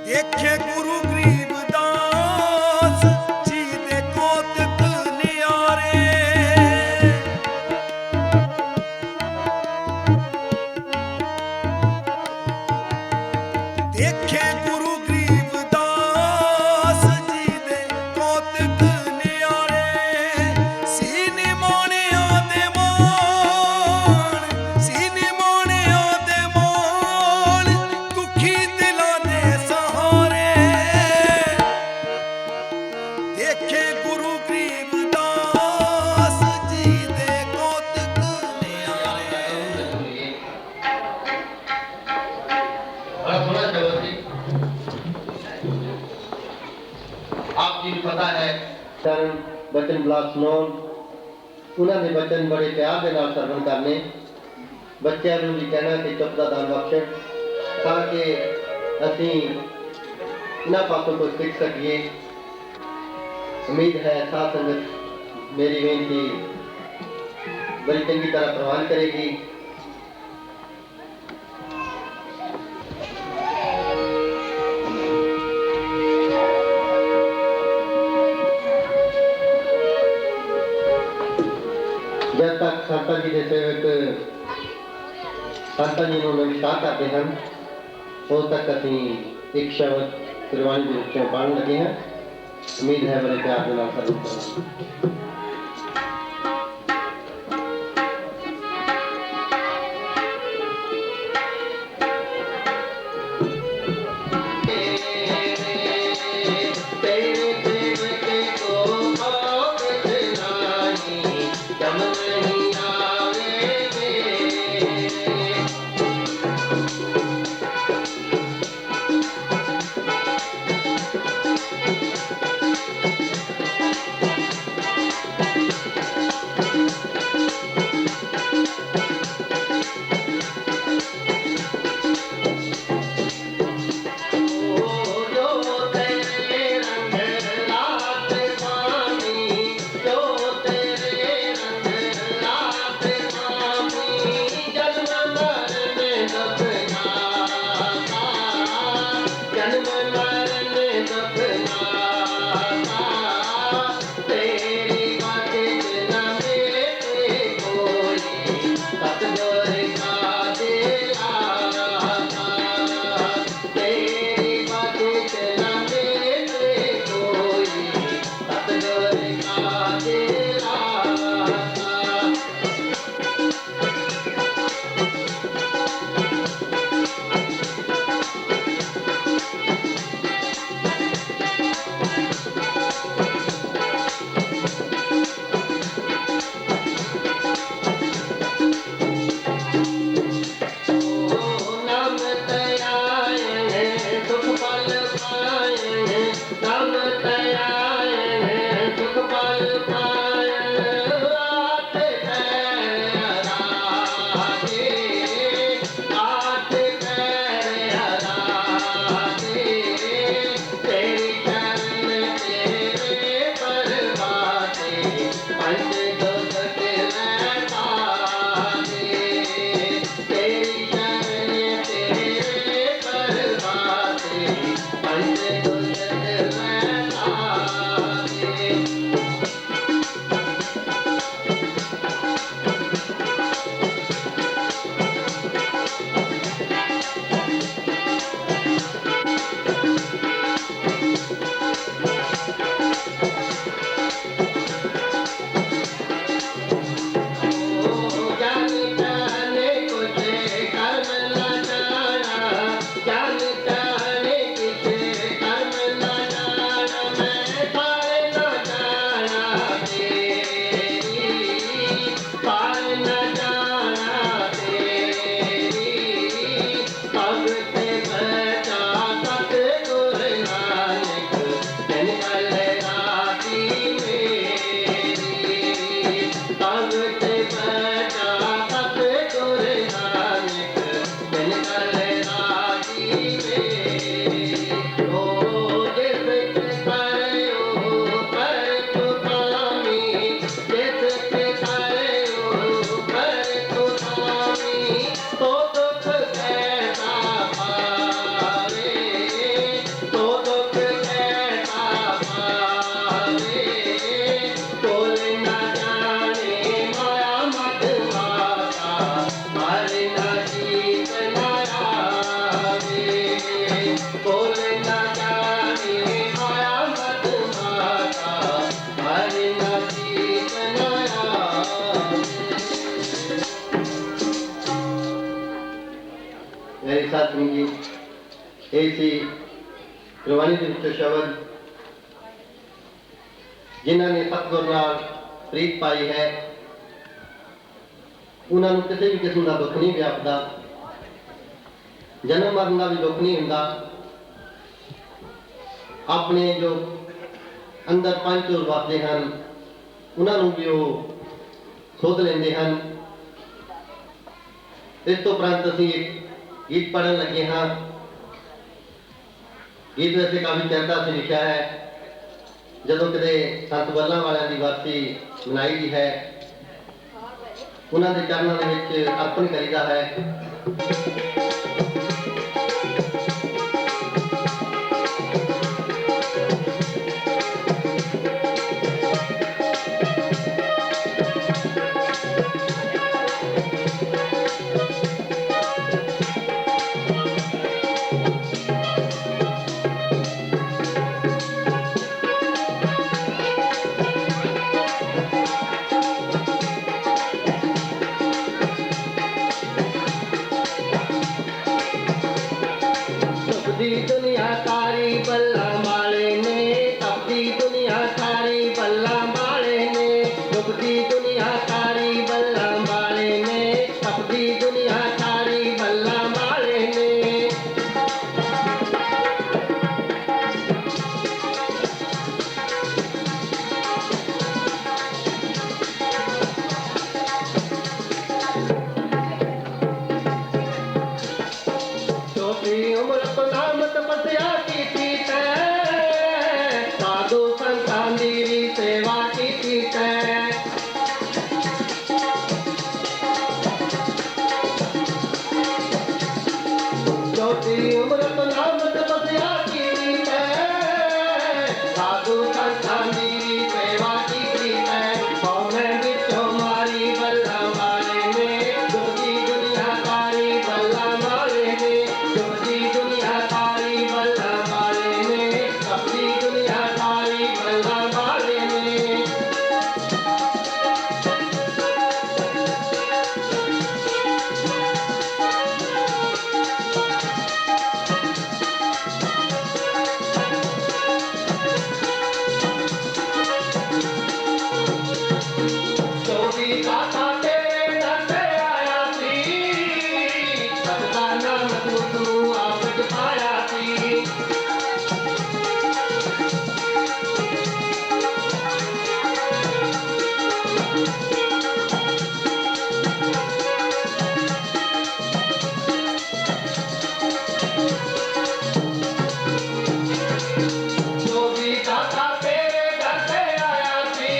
देखे गुरु गरीबदास जी दे कौतक नियारे। देखे गुरु गरीबदास जी दे कौतक नियारे। सीने मोनिया दे मान, सीने मोनिया दे मान, दुखी दिलां दे सहारे। देखे गुरु गरीबदास जी दे कौतक नियारे। आप जी को पता है चरण बचन ब्लाक सुनाउन उन्होंने बचन बड़े प्यार के नाल सरवण करने बच्चों को भी कहना कि चुप का दान बख्शे ताकि असी इन्होंने पासों को सीख सकिए। उम्मीद है साथ संगत मेरी बेनती बड़ी चंगी तरह प्रवान करेगी। जब तक संता जी के सेवक संता जी को नमस्कार करते हैं उस तक असी एक शब्द गुरबाणी के रूप में पढ़ने लगे हैं। उम्मीद है बड़े प्यार के नाल सर्व करेंगे। ਸਿੰਘ ਜੀ, ਇਹ ਸੀ ਗੁਰਬਾਣੀ ਦੇ ਵਿੱਚੋਂ ਸ਼ਬਦ ਜਿਨ੍ਹਾਂ ਨੇ ਸਤਿਗੁਰ ਨਾਲ ਪ੍ਰੀਤ ਪਾਈ ਹੈ। ਉਹਨਾਂ ਨੂੰ ਕਿਸੇ ਵੀ ਕਿਸਮ ਦਾ ਦੁੱਖ ਨਹੀਂ ਵਿਆਪਦਾ, ਜਨਮ ਮਰਨ ਦਾ ਵੀ ਦੁੱਖ ਨਹੀਂ ਹੁੰਦਾ। ਆਪਣੇ ਜੋ ਅੰਦਰ ਪੰਜ ਤੱਤ ਵਸਦੇ ਹਨ ਉਹਨਾਂ ਨੂੰ ਵੀ ਉਹ ਸੋਧ ਲੈਂਦੇ ਹਨ। ਇਸ ਤੋਂ ਉਪਰੰਤ ਅਸੀਂ ਇੱਕ ਗੀਤ ਪੜ੍ਹਨ ਲੱਗੇ ਹਾਂ। ਗੀਤ ਵੈਸੇ ਕਾਫੀ ਚਿਰ ਦਾ ਅਸੀਂ ਲਿਖਿਆ ਹੈ। ਜਦੋਂ ਕਿਤੇ ਸੰਤ ਬੱਲਾਂ ਵਾਲਿਆਂ ਦੀ ਵਰਸੀ ਮਨਾਈ ਦੀ ਹੈ, ਉਹਨਾਂ ਦੇ ਚਰਨਾਂ ਦੇ ਵਿੱਚ ਅਰਪਣ ਕਰੀਦਾ ਹੈ। ਦੀ ਦੁਨੀਆ ਸਾਰੀ ਬੱਲਾ ਵਾਲੇ ਨੇ, ਆਪਦੀ ਦੁਨੀਆ ਸਾਰੀ ਬੱਲਾ ਵਾਲੇ ਨੇ, ਡੁੱਬਦੀ ਦੁਨੀਆ ਸਾਰੀ ਬੱਲਾ ਵਾਲੇ ਨੇ, ਆਪਦੀ ਦੁਨੀਆ ਸਾਰੀ ਬੱਲਾ ਵਾਲੇ ਨੇ। ਛੋਟੀ ਉਮਰ ਤੋਂ ਨਾਮ ਤਪੱਸਿਆ ਕੀਤੀ ਤੈਂ, ਸਾਧੂ ਸੰਤਾਂ ਦੀ ਸੇਵਾ ਕੀਤੀ ਤੈਂ। ਛੋਟੀ ਉਮਰ ਤੋਂ ਨਾਮ ਤਪੱਸਿਆ ਕੀਤੀ ਤੈਂ, ਸਾਧੂ ਸੰਤਾਂ ਦੀ ਸੇਵਾ ਕੀਤੀ ਤੈਂ। ਪੌਣੇ ਵਿੱਚੋਂ ਮਾਰੀ ਬੱਲਾ ਵਾਲੇ ਨੇ, ਡੁੱਬਦੀ ਦੁਨੀਆ ਸਾਰੀ ਬੱਲਾ ਵਾਲੇ ਨੇ, ਡੁੱਬਦੀ ਦੁਨੀਆ ਸਾਰੀ ਬੱਲਾ ਵਾਲੇ ਨੇ, ਆਪਦੀ ਦੁਨੀਆ ਸਾਰੀ ਬੱਲਾ ਵਾਲੇ ਨੇ। ਚੌਵੀ ਕਾਕਾ ਤੇਰੇ ਦਰ ਤੇ ਆਇਆ ਸੀ, ਸਤਿਦਾ ਨਾਮ ਤੂੰ ਆਪ ਜਪਾਇਆ ਸੀ। ਚੌਵੀ ਕਾਕਾ ਤੇਰੇ ਦਰ ਤੇ ਆਇਆ ਸੀ,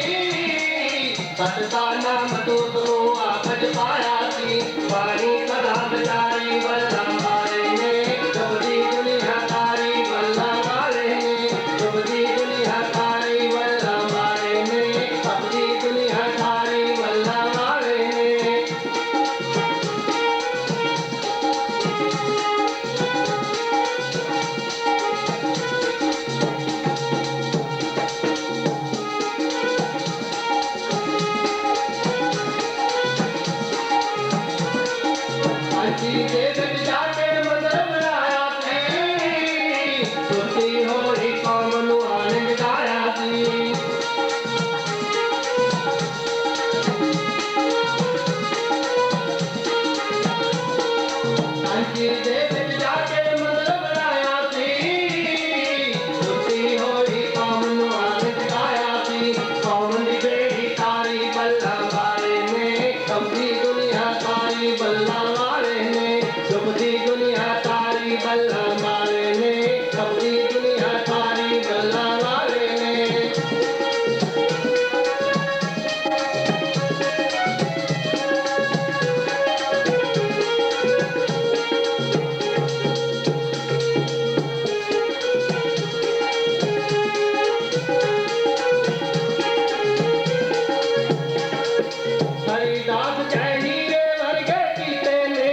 ਸਤਿਦਾ ਨਾਮ ਤੂੰ ਆਪ ਜਪਾਇਆ ਸੀ। ਪਾਣੀ ਸਦਾ ਬਚਾਈ ਬੱਲਾ ਵਾਲੇ ਨੇ, ਡੁੱਬਦੀ ਦੁਨੀਆ ਸਾਰੀ ਬੱਲਾ ਵਾਲੇ ਨੇ, ਡੁੱਬਦੀ ਦੁਨੀਆ ਸਾਰੀ ਬੱਲਾ ਵਾਲੇ ਨੇ, ਆਪਦੀ ਦੁਨੀਆ ਸਾਰੀ ਬੱਲਾ ਵਾਲੇ ਨੇ। ਕਾਂਚੀ ਦੇ ਵਿੱਚ ਜਾ ਕੇ ਮੰਦਰ ਬਣਾਇਆ ਸੀ, ਸੁਰਤੀ ਹੋਈ ਕੌਮ ਨੂੰ ਆਨੰਦ ਗਾਇਆ ਸੀ। ਕਾਂਚੀ ਦੇ ਵਿੱਚ ਜਾ ਕੇ ਮੰਦਰ ਬਣਾਇਆ ਸੀ, ਸੁਰਤੀ ਹੋਈ ਕੌਮ ਨੂੰ ਆਨੰਦ ਗਾਇਆ ਸੀ। ਕੌਮ ਦੀ ਬੇੜੀ ਤਾਰੀ ਬੱਲਾ ਵਾਲੇ ਨੇ, ਕੰਬਦੀ ਦੁਨੀਆ ਸਾਰੀ ਬੱਲਾ ਵਾਲੇ ਨੇ, ਡੁੱਬਦੀ ਦੁਨੀਆ ਸਾਰੀ ਬੱਲਾ ਵਾਲੇ ਨੇ, ਕੰਬਦੀ ਦੁਨੀਆ ਸਾਰੀ ਬੱਲਾ ਵਾਲੇ ਨੇ। ਹਰੀਦਾਸ ਜੈ ਹੀਰੇ ਵਰਗੇ ਕੀਤੇ ਨੇ,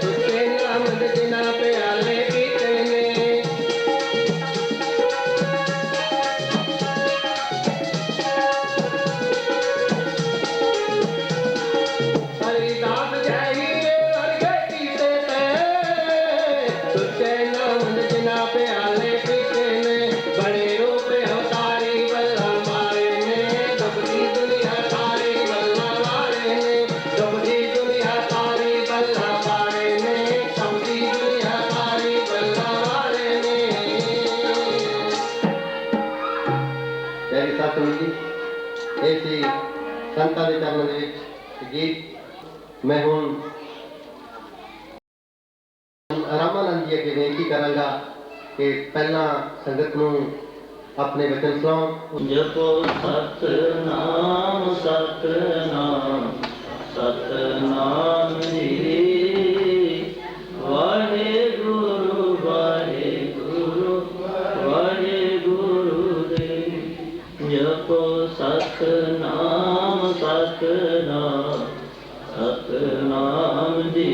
ਸੁੱਚੇ ਨਾਮ ਦੇ ਜਿਨ੍ਹਾਂ ਪਿਆਲੇ ਇਹ ਸੀ ਸੰਤਾਂ ਦੇ ਚਰਨਾਂ ਦੇ ਵਿੱਚ ਗੀਤ। ਮੈਂ ਹੁਣ ਰਾਮਾਨੰਦ ਜੀ ਅੱਗੇ ਬੇਨਤੀ ਕਰਾਂਗਾ ਕਿ ਪਹਿਲਾਂ ਸੰਗਤ ਨੂੰ ਆਪਣੇ ਬਚਨ ਸੁਣਾਓ। ਜਪੋ ਸਤਨਾਮ ਸਤਨਾਮ ਸਤਨਾਮ ਜੀ, ਵਾਹਿਗੁਰੂ ਵਾਹਿਗੁਰੂ ਵਾਹਿਗੁਰੂ ਜੀ। ਜਪੋ ਸਤਨਾਮ ਸਤਨਾਮ ਸਤਨਾਮ ਜੀ,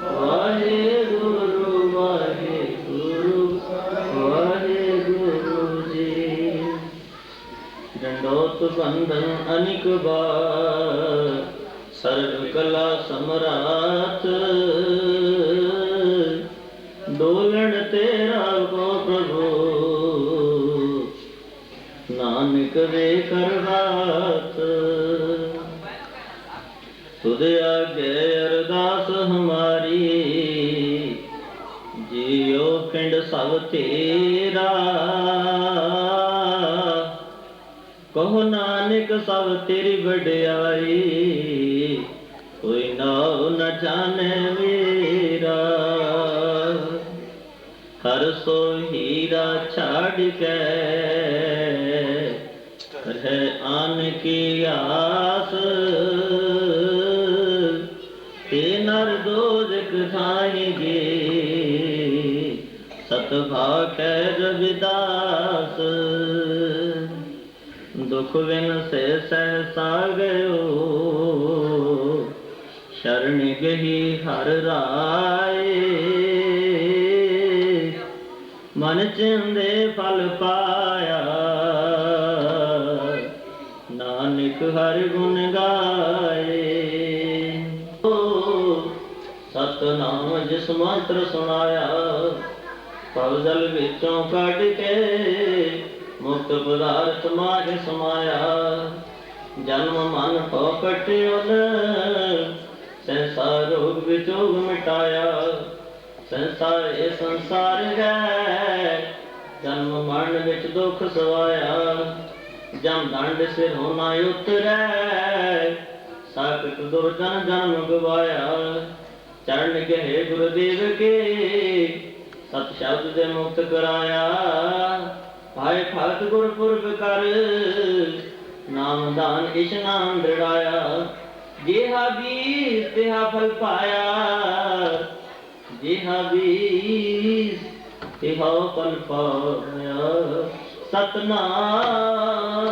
ਵਾਹਿਗੁਰੂ ਵਾਹਿਗੁਰੂ ਵਾਹਿਗੁਰੂ ਜੀ। ਡੰਡੋਤ ਬੰਧਨ ਅਨਿਕ ਬਾਰ, ਸਰਬ ਕਲਾ ਸਮਰਾਤ, ਡੋਲਣ ਤੇਰਾ ਕੋ ਪ੍ਰਭੂ, ਨਾਨਕ ਵੇ ਕਰਵਾਤ। ਤੁਧ ਆਗੇ ਅਰਦਾਸ ਹਮਾਰੀ, ਜਿਉ ਪਿੰਡ ਸਭ ਤੇਰਾ। ਕਹੋ ਨਾਨਕ ਸਭ ਤੇਰੀ ਵਡਿਆਈ, ਕੋਈ ਨਾਉ ਨ ਜਾਣੈ ਮੇਰਾ। ਹਰ ਸੋ ਹੀਰਾ ਛਾੜ ਕੇ, ਰਹਿ ਆਨ ਕੀ ਆਸ। ਤੇ ਨਰ ਦੋਜਕ ਖਾਏਗੇ, ਸਤ ਭਾਖੈ ਰਵਿਦਾਸ। ਦੁਖ ਵਿਨ ਸੇ ਸਹਿਸਾ ਗਇਓ, ਸ਼ਰਨ ਗਹੀ ਹਰ ਰਾਏ। ਮਨ ਚਿੰਦੇ ਫਲ ਪਾਇਆ, ਨਾਨਕ ਹਰਿ ਗੁਣ ਗਾਏ। ਸਤਨਾਮ ਜਿਸ ਮੰਤਰ ਸੁਣਾਇਆ, ਭਵ ਜਲ ਵਿੱਚੋਂ ਕੱਢ ਕੇ, ਮੁਕਤ ਪਦਾਰਥ ਮਾਝ ਸਮਾਇਆ। ਜਨਮ ਮਨ ਕੋ ਕਟਿਓਨ, ਸੰਸਾਰ ਰੋਗ ਵਿਚੋਗ ਮਿਟਾਇਆ। ਸੰਸਾਰ ਇਹ ਸੰਸਾਰ ਹੈ, ਜਨਮ ਮਰਨ ਵਿੱਚ ਦੁੱਖ ਸਵਾਇਆ। ਜਮ ਦੰਡ ਸਿਰ ਹੋਣਾ ਉਤਰੈ, ਸਾਖਤ ਦੁਰਜਨ ਜਨਮ ਗਵਾਇਆ। ਚਰਨ ਗਏ ਗੁਰਦੇਵ ਕੇ, ਸਤ ਸ਼ਬਦ ਦੇ ਮੁਕਤ ਕਰਾਇਆ। ਭਾਏ ਭਗਤ ਗੁਰਪੁਰਬ ਕਰ, ਨਾਮਦਾਨ ਇਸ਼ਨਾਨ ਦ੍ਰਿੜਾਇਆ। ਜਿਹਾ ਬੀਜ ਤਿਹਾ ਫਲ ਪਾਇਆ, ਜਿਹਾ ਬੀਜ ਤਿਹਾ ਫਲ ਪਾਇਆ। ਸਤਨਾਮ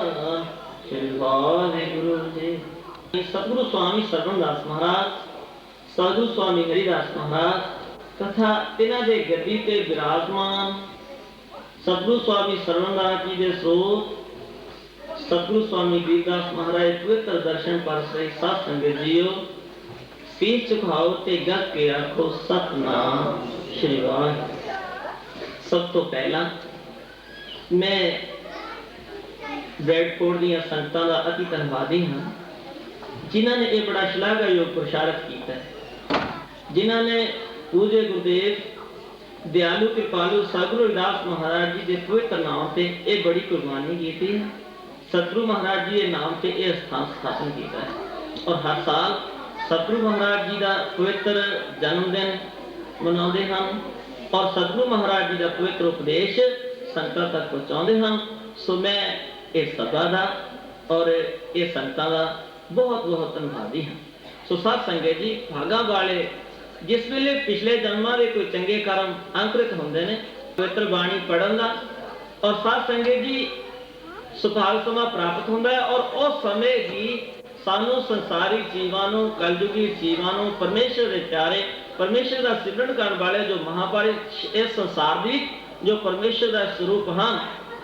ਸ੍ਰੀ ਵਾਹਿਗੁਰੂ ਜੀ। ਸਤਿਗੁਰੂ ਸਵਾਮੀ ਸਰਵਨਦਾਸ ਮਹਾਰਾਜ, ਸਾਧੂ ਸਵਾਮੀ ਹਰੀਦਾਸ ਮਹਾਰਾਜ ਤਥਾ ਤਿਨਾਂ ਦੇ ਗੱਦੀ ਤੇ ਬਿਰਾਜਮਾਨ ਸਤਿਗੁਰੂ ਸਵਾਮੀ ਸਰਵਨਦਾਸ ਜੀ ਦੇ ਸਰੋਤ ਸਤਿਗੁਰੂ ਸਵਾਮੀ ਵੀਰਦਾਸ ਮਹਾਰਾਜ ਪਵਿੱਤਰ ਦਰਸ਼ਨ ਪਾਸ ਰਹੀ ਸਾਧ ਸੰਗਤ ਜੀਓ, ਸੀਸ ਝੁਕਾਓ ਤੇ ਗੱਜ ਕੇ ਆਖੋ ਸਤਨਾਮ ਸ੍ਰੀ ਵਾਹਿਗੁਰੂ। ਸਭ ਤੋਂ ਪਹਿਲਾਂ ਮੈਂ ਬ੍ਰੈਡਫੋਰਡ ਦੀਆਂ ਸੰਗਤਾਂ ਦਾ ਅਤੀ ਧੰਨਵਾਦੀ ਹਾਂ, ਜਿਨ੍ਹਾਂ ਨੇ ਇਹ ਬੜਾ ਸ਼ਲਾਘਾਯੋਗ ਪ੍ਰਚਾਰਕ ਕੀਤਾ ਹੈ, ਜਿਨ੍ਹਾਂ ਨੇ ਪੂਜੇ ਗੁਰਦੇਵ ਦਿਆਲੂ ਕਿਰਪਾਲੂ ਸਤਿਗੁਰੂ ਰਵਿਦਾਸ ਮਹਾਰਾਜ ਜੀ ਦੇ ਪਵਿੱਤਰ ਨਾਮ ਤੇ ਇਹ ਬੜੀ ਕੁਰਬਾਨੀ ਕੀਤੀ ਹੈ। ਸਤਿਗੁਰੂ ਮਹਾਰਾਜ ਜੀ ਦੇ ਨਾਮ ਤੇ ਇਹ ਸਥਾਨ ਸਥਾਪਨ ਕੀਤਾ ਹੈ ਔਰ ਹਰ ਸਾਲ ਸਤਿਗੁਰੂ ਮਹਾਰਾਜ ਜੀ ਦਾ ਪਵਿੱਤਰ ਜਨਮ ਦਿਨ ਮਨਾਉਂਦੇ ਹਨ ਔਰ ਸਤਿਗੁਰੂ ਮਹਾਰਾਜ ਜੀ ਦਾ ਪਵਿੱਤਰ ਉਪਦੇਸ਼ ਸੰਗਤਾਂ ਤੱਕ ਪਹੁੰਚਾਉਂਦੇ ਹਨ। ਸੋ ਮੈਂ ਇਹ ਸਭਾ ਦਾ ਔਰ ਇਹ ਸੰਗਤਾਂ ਦਾ ਬਹੁਤ ਬਹੁਤ ਧੰਨਵਾਦੀ ਹਾਂ। ਸੋ ਸਾਧ ਸੰਗਤ ਜੀ, ਭਾਗਾਂ ਵਾਲੇ ਜਿਸ ਵੇਲੇ ਪਿਛਲੇ ਜਨਮਾਂ ਦੇ ਕੋਈ ਚੰਗੇ ਕਰਮ ਅੰਕੁਰਿਤ ਹੁੰਦੇ ਨੇ, ਪਵਿੱਤਰ ਬਾਣੀ ਪੜਨ ਦਾ ਔਰ ਸਾਧ ਸੰਗਤ ਜੀ ਸੁਭਾਗ ਸਮਾਂ ਪ੍ਰਾਪਤ ਹੁੰਦਾ ਹੈ ਔਰ ਉਸ ਸਮੇਂ ਹੀ ਸਾਨੂੰ ਸੰਸਾਰੀ ਜੀਵਾਂ ਨੂੰ, ਕਲਯੁਗੀ ਜੀਵਾਂ ਨੂੰ ਪਰਮੇਸ਼ਰ ਦੇ ਪਿਆਰੇ, ਪਰਮੇਸ਼ਰ ਦਾ ਸਿਮਰਨ ਕਰਨ ਵਾਲੇ ਜੋ ਮਹਾਂਪੁਰਖ ਇਸ ਸੰਸਾਰ ਦੀ ਜੋ ਪਰਮੇਸ਼ਰ ਦਾ ਸਰੂਪ ਹਨ,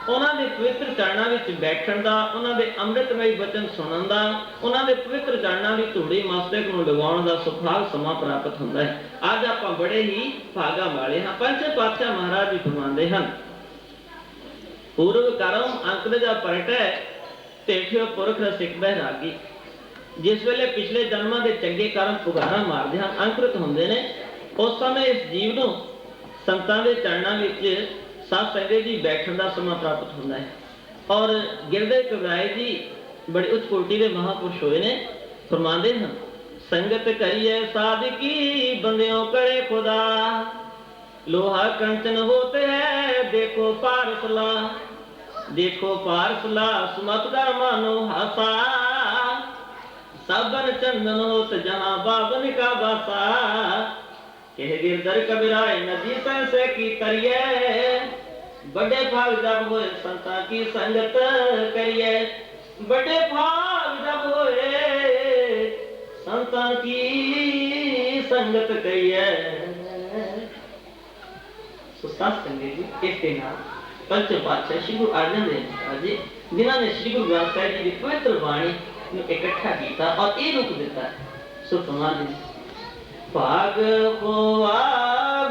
ਉਹਨਾਂ ਦੇ ਪਵਿੱਤਰ ਚਰਨਾਂ ਵਿੱਚ ਬੈਠਣ ਦਾ, ਉਹਨਾਂ ਦੇ ਅੰਮ੍ਰਿਤਮਈ ਬਚਨ ਸੁਣਨ ਦਾ, ਉਹਨਾਂ ਦੇ ਪਵਿੱਤਰ ਚਰਨਾਂ ਦੀ ਧੂੜੀ ਮਸਤਕ ਨੂੰ ਲਗਾਉਣ ਦਾ ਸੁਭਾਗ ਸਮਾਂ ਪ੍ਰਾਪਤ ਹੁੰਦਾ ਹੈ। ਅੱਜ ਆਪਾਂ ਬੜੇ ਹੀ ਭਾਗਾਂ ਵਾਲੇ ਹਾਂ। ਪੰਜਵੇਂ ਪਾਤਸ਼ਾਹ ਮਹਾਰਾਜ ਜੀ ਫਰਮਾਉਂਦੇ ਹਨ, ਪੂਰਵ ਕਰਮ ਅੰਕੁਰ ਜਾ ਪਰਟੈ, ਤੇਠਿਓ ਪੁਰਖ ਸਿੱਖ ਬਹਿਰਾਗੀ। ਜਿਸ ਵੇਲੇ ਪਿਛਲੇ ਜਨਮਾਂ ਦੇ ਚੰਗੇ ਕਰਮ ਪੁਗਾਰਾ ਮਾਰਦੇ ਹਨ, ਅੰਕੁਰਿਤ ਹੁੰਦੇ ਨੇ, ਉਸ ਸਮੇਂ ਇਸ ਜੀਵ ਨੂੰ ਸੰਤਾਂ ਦੇ ਚਰਨਾਂ ਵਿੱਚ ਸਾਧ ਸੰਗਤ ਜੀ ਬੈਠਣ ਦਾ ਸਮਾਂ ਪ੍ਰਾਪਤ ਹੁੰਦਾ ਹੈ। और गिरधर घबराए जी बड़े उच्च कोटि के महापुरुष होए ने, फरमाते हैं संगत करिए साधकी बंदियों करे खुदा, लोहा कंचन होते हैं देखो पारसला, देखो पारसला सुमतगर मानो हासा, साबन चंदन होत जहां बाबन का बासा, कह गिरधर कबीराए नदी से की करिए, बड़े भाग जब होए संता की संगत करिए, बड़े भाग जब होए संता की संगत करिए। सत्संग जी इस दिन पंच पातशाह श्री गुरु अर्जन देव महाराज जी जिन्होंने श्री गुरु ग्रंथ साहिब जी की पवित्र वाणी ਨੂੰ ਇਕੱਠਾ ਕੀਤਾ ਔਰ ਇਹ ਰੂਪ ਦਿੱਤਾ। ਸੋ ਸਮਾਜ ਭਾਗ ਹੋਆ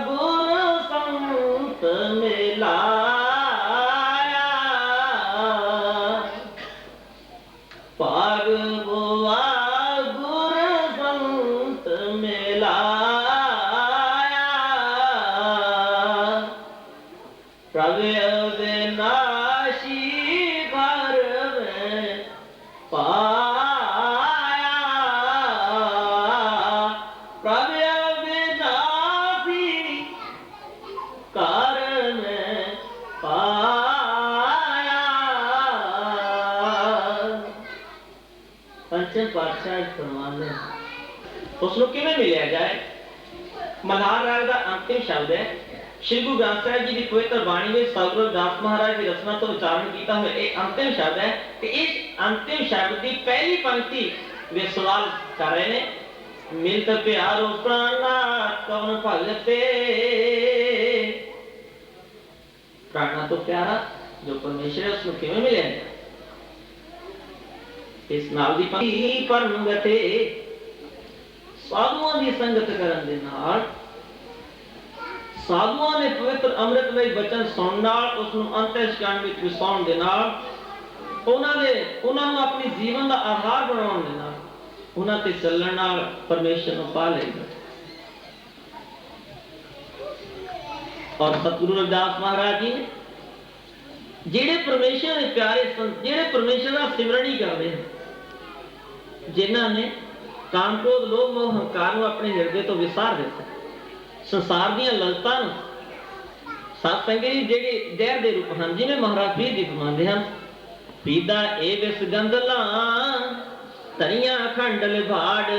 ਗੁਰ ਸੰਤ ਮਿਲਾਇਆ, ਭਾਗ ਹੋਆ ਗੁਰ ਸੰਤ ਮਿਲਾਇਆ, ਪ੍ਰਭ ਅਵਿਨਾਸ਼ੀ ਘਰ ਮੈਂ ਪਾ उसको किवें मिलिया जाए। मल्हार राग का अंतिम शब्द है श्री गुरु ग्रंथ साहिब जी की पवित्र बाणी में सतगुरु दास महाराज की रचना तो उच्चारण किया हुआ एक अंतिम शब्द है कि इस अंतिम शब्द की पहली पंक्ति वे सवाल कर रहे हैं, मिलत प्यारो प्राणा कौन भगते, प्राणा तो प्यारा जो परमेश्वर है उसको किवें मिलिया जाए। इस नाल दी पंक्ति परम गते साधुओं की संगत करन दे नाल, साधुओं ने पवित्र अमृतमय वचन सुनन नाल उसनु अंतःकरण विच विसाउण दे नाल, उन्हां नूं अपनी जीवन का आधार बनाउण दे नाल, उन्हां ते चलण नाल परमेश्वर नूं पा लईदा। और सतगुरु रविदास महाराज जी ने जेड़े परमेश्वर दे प्यारे संत जेड़े परमेश्वर दा सिमरन ही करदे हैं, जिन्हां ने काम क्रोध लोभ मोह हंकार नूं अपने हिरदे तो विसार दिता, संसार दीयां ललतां नूं सत्संग जी जेड़े जहर दे रूप हैं, जिवें महाराज पीर जी फरमांदे हैं, पीदा ए विस गंदलां तरियां खंड लिभाड़,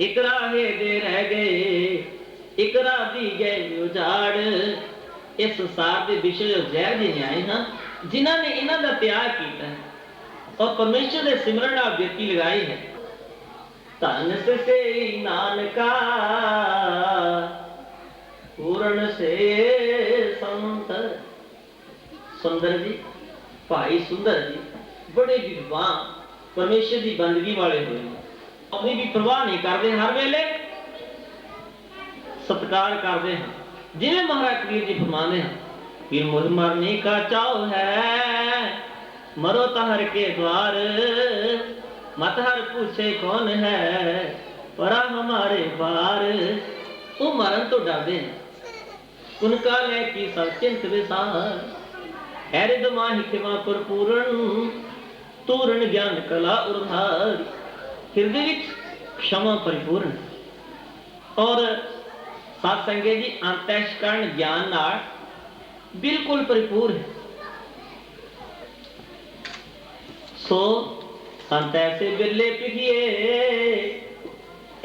इक राहे दे रह गए इक राह दी गए उजाड़। इस संसार के विषय जो जहर दे न्याय हैं, जिन्हां ने इन्हां दा त्याग कीता है और परमेश्वर के सिमरन नाल बेटी लगाई है, धन से नानका पूर्ण से संत। सुंदर जी भाई सुंदर जी बड़े विद्वान परमेश्वर की बंदगी वाले हुए, अपनी भी परवाह नहीं करते, हर वेले सत्कार करते हैं। जिन्हें महाराज कबीर जी फरमाते हैं, फिर मुझ मरने का चाव है मरो तहर के द्वार, मत हर पूछे कौन है परा हमारे बार। वो मरण तो डरते हैं, उनका ले की सब चिंत विसार, हृदय माहि खिमा पूर्ण तूरण ज्ञान कला उधार। हृदय विच क्षमा परिपूर्ण और सत्संगे जी अंतःकरण ज्ञान नाल बिल्कुल परिपूर्ण है। सो संत ऐसे बिरले पिघिए,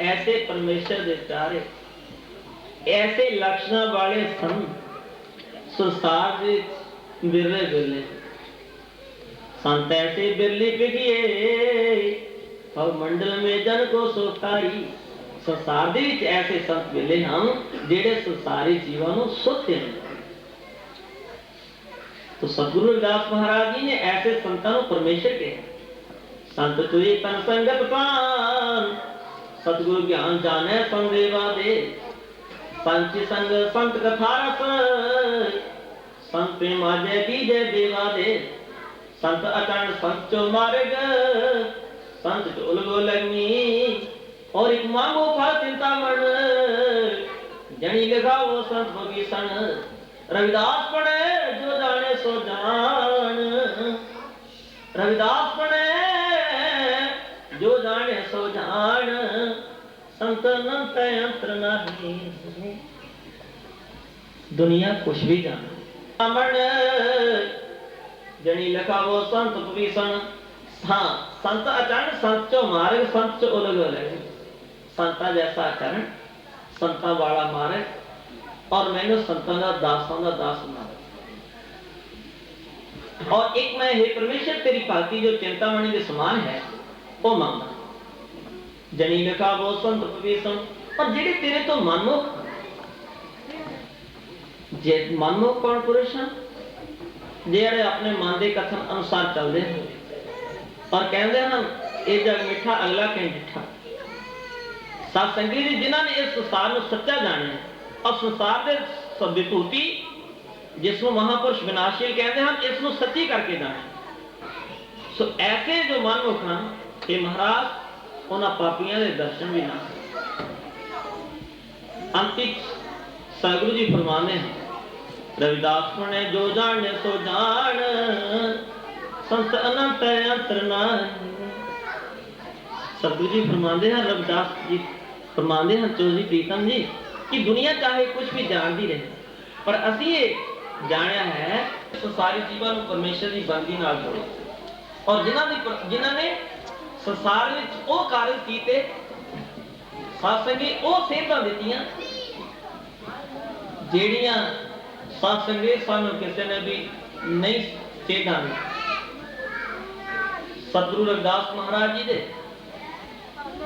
ऐसे परमेश्वर दे प्यारे, ऐसे लक्षणा वाले संत संसार दे बिरले बिरले। संत ऐसे बिरले पिघिए और मंडल में जन को सोखारी। संसार दे विच ऐसे संत मिले हैं जेड़े संसारी जीवां नूं सुखते हैं। तो सतगुरु रविदास महाराज जी ने ऐसे संतां नूं परमेश्वर कहा, संत तुई तन संगत पान, सतगुरु ज्ञान जाने संदेवा दे। संच संग संत कथा रस, संत प्रेमा जय दीजे देवा दे। संत अचन संत चो मार्ग, संत चो उलगो लगनी। और एक मांगो फल चिंतामण, जनी लिखाओ संत भगीसन। रविदास पढ़े जो जाने सो जान, रविदास बने जो जाने सो जान, संत अनंत अंतर नहीं। दुनिया कुछ भी जाने ब्राह्मण जनी लखा वो संत विभीषण। हाँ, संत आचरण संत चो मार्ग, संत चो उलग उलग। संता जैसा आचरण, संता वाला मार्ग, और मैंने संतां दा दासां दा दास मार्ग। और एक मैं हे परमेश्वर तेरी भक्ति जो चिंतामणि के समान है वो मांगदा। जनी लखा वो संत विभीषण। और जेड़े तेरे तो मनमुख, जे मनमुख कौन पुरुष हैं? जेड़े अपने मन के कथन अनुसार चलते हैं और कहते हैं ये जग मिठा अगला कहीं डिठा। साध संगत जी जिन्होंने इस संसार को सच्चा जाने और संसार के विभूति जिसको महापुरुष विनाशील कहते हैं, हम इसको सच्ची करके जाने। सो ऐसे जो मनमुख हैं कि महाराज उन्होंने पापियों के दर्शन भी ना। अंतिम सतगुरु जी फरमाने हैं रविदास ने जो जाने सो जान, संत अनंत अंतर नहीं। सतगुरु जी फरमाते हैं, रविदास जी फरमाते हैं चौधरी प्रीतम जी कि दुनिया चाहे कुछ भी जानती रहे, पर असी ये जानिया है तो सारी जीवन परमेश्वर की बंदगी नाल जोड़ो। और जिन्होंने संसार में वो कार्य कीते, सत्संगी वो सेहतां दित्तियां जेड़ियां सत्संगी सानू किसी ने भी नहीं सेहतां दी। सतगुरु रविदास महाराज जी दे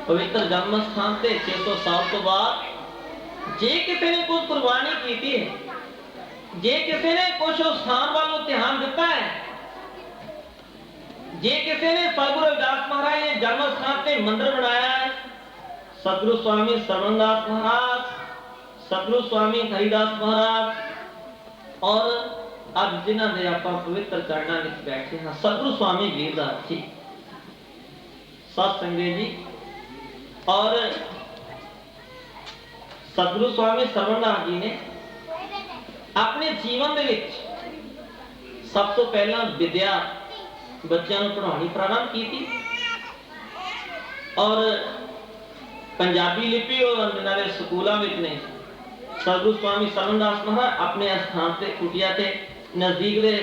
पवित्र जन्म स्थान से 600 साल तो बाद जे किसी ने कुछ कुर्बानी की है, जे किसी ने कुछ उस स्थान वालों ध्यान दिता है, जे किसी ने सतगुरु रविदास महाराज ने जन्म स्थान से मंदिर बनाया है, सतगुरु स्वामी सरवणदास महाराज, सतगुरु स्वामी हरिदास महाराज, और अब जिन्हों ने आप पवित्र चरणों में बैठे हैं सतगुरु स्वामी वीरदास जी, सत्संगत जी, और सतगुरु स्वामी सरवणदास जी ने अपने जीवन दे विच सब तो पहला विद्या बच्चों को पढ़ानी प्रारंभ की थी, और पंजाबी लिपि और स्कूलों में ने सतगुरु स्वामी सरवणदास महाराज अपने स्थान से कुटिया के नजदीक के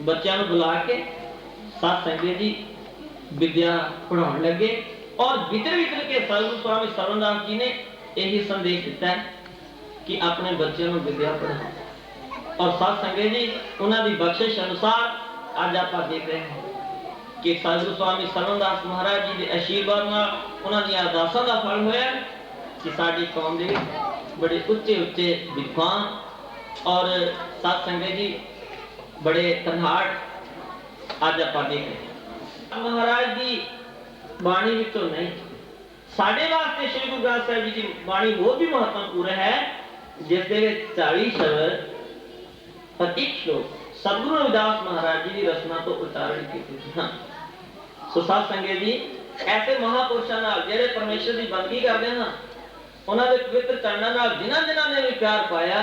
बच्चों को बुला के साथ संगत जी विद्या पढ़ाने लगे। और भीतर भीतर के सतगुरु स्वामी सरवणदास जी ने यही संदेश दिता है कि अपने बच्चों को विद्या पढ़ाओ। और साथ संगत जी उन्होंने बख्शिश अनुसार आज आप देख रहे हैं कि सतगुरु स्वामी सरवणदास महाराज जी के आशीर्वाद नाल उन्होंने अरदासां का फल होया कि साडी कौम दे बड़े उच्चे उच्चे विद्वान और साथ संगत जी बड़े तन्हाड़ आज आप देख रहे हैं। महाराज जी बाणी विचों नहीं, साडे वास्ते श्री गुरु ग्रंथ साहिब जी की बाणी बहुत भी महत्वपूर्ण है, जिस दे 40 शब्द और एक श्लोक सतगुरु रविदास महाराज जी की रचना तो उच्चारण की। हाँ, सो साथ संगत जी ऐसे महापुरुषों नाल जेड़े परमेश्वर की बंदगी करते हैं, उन्होंने पवित्र चरणों नाल जिन्हां ने भी प्यार पाया,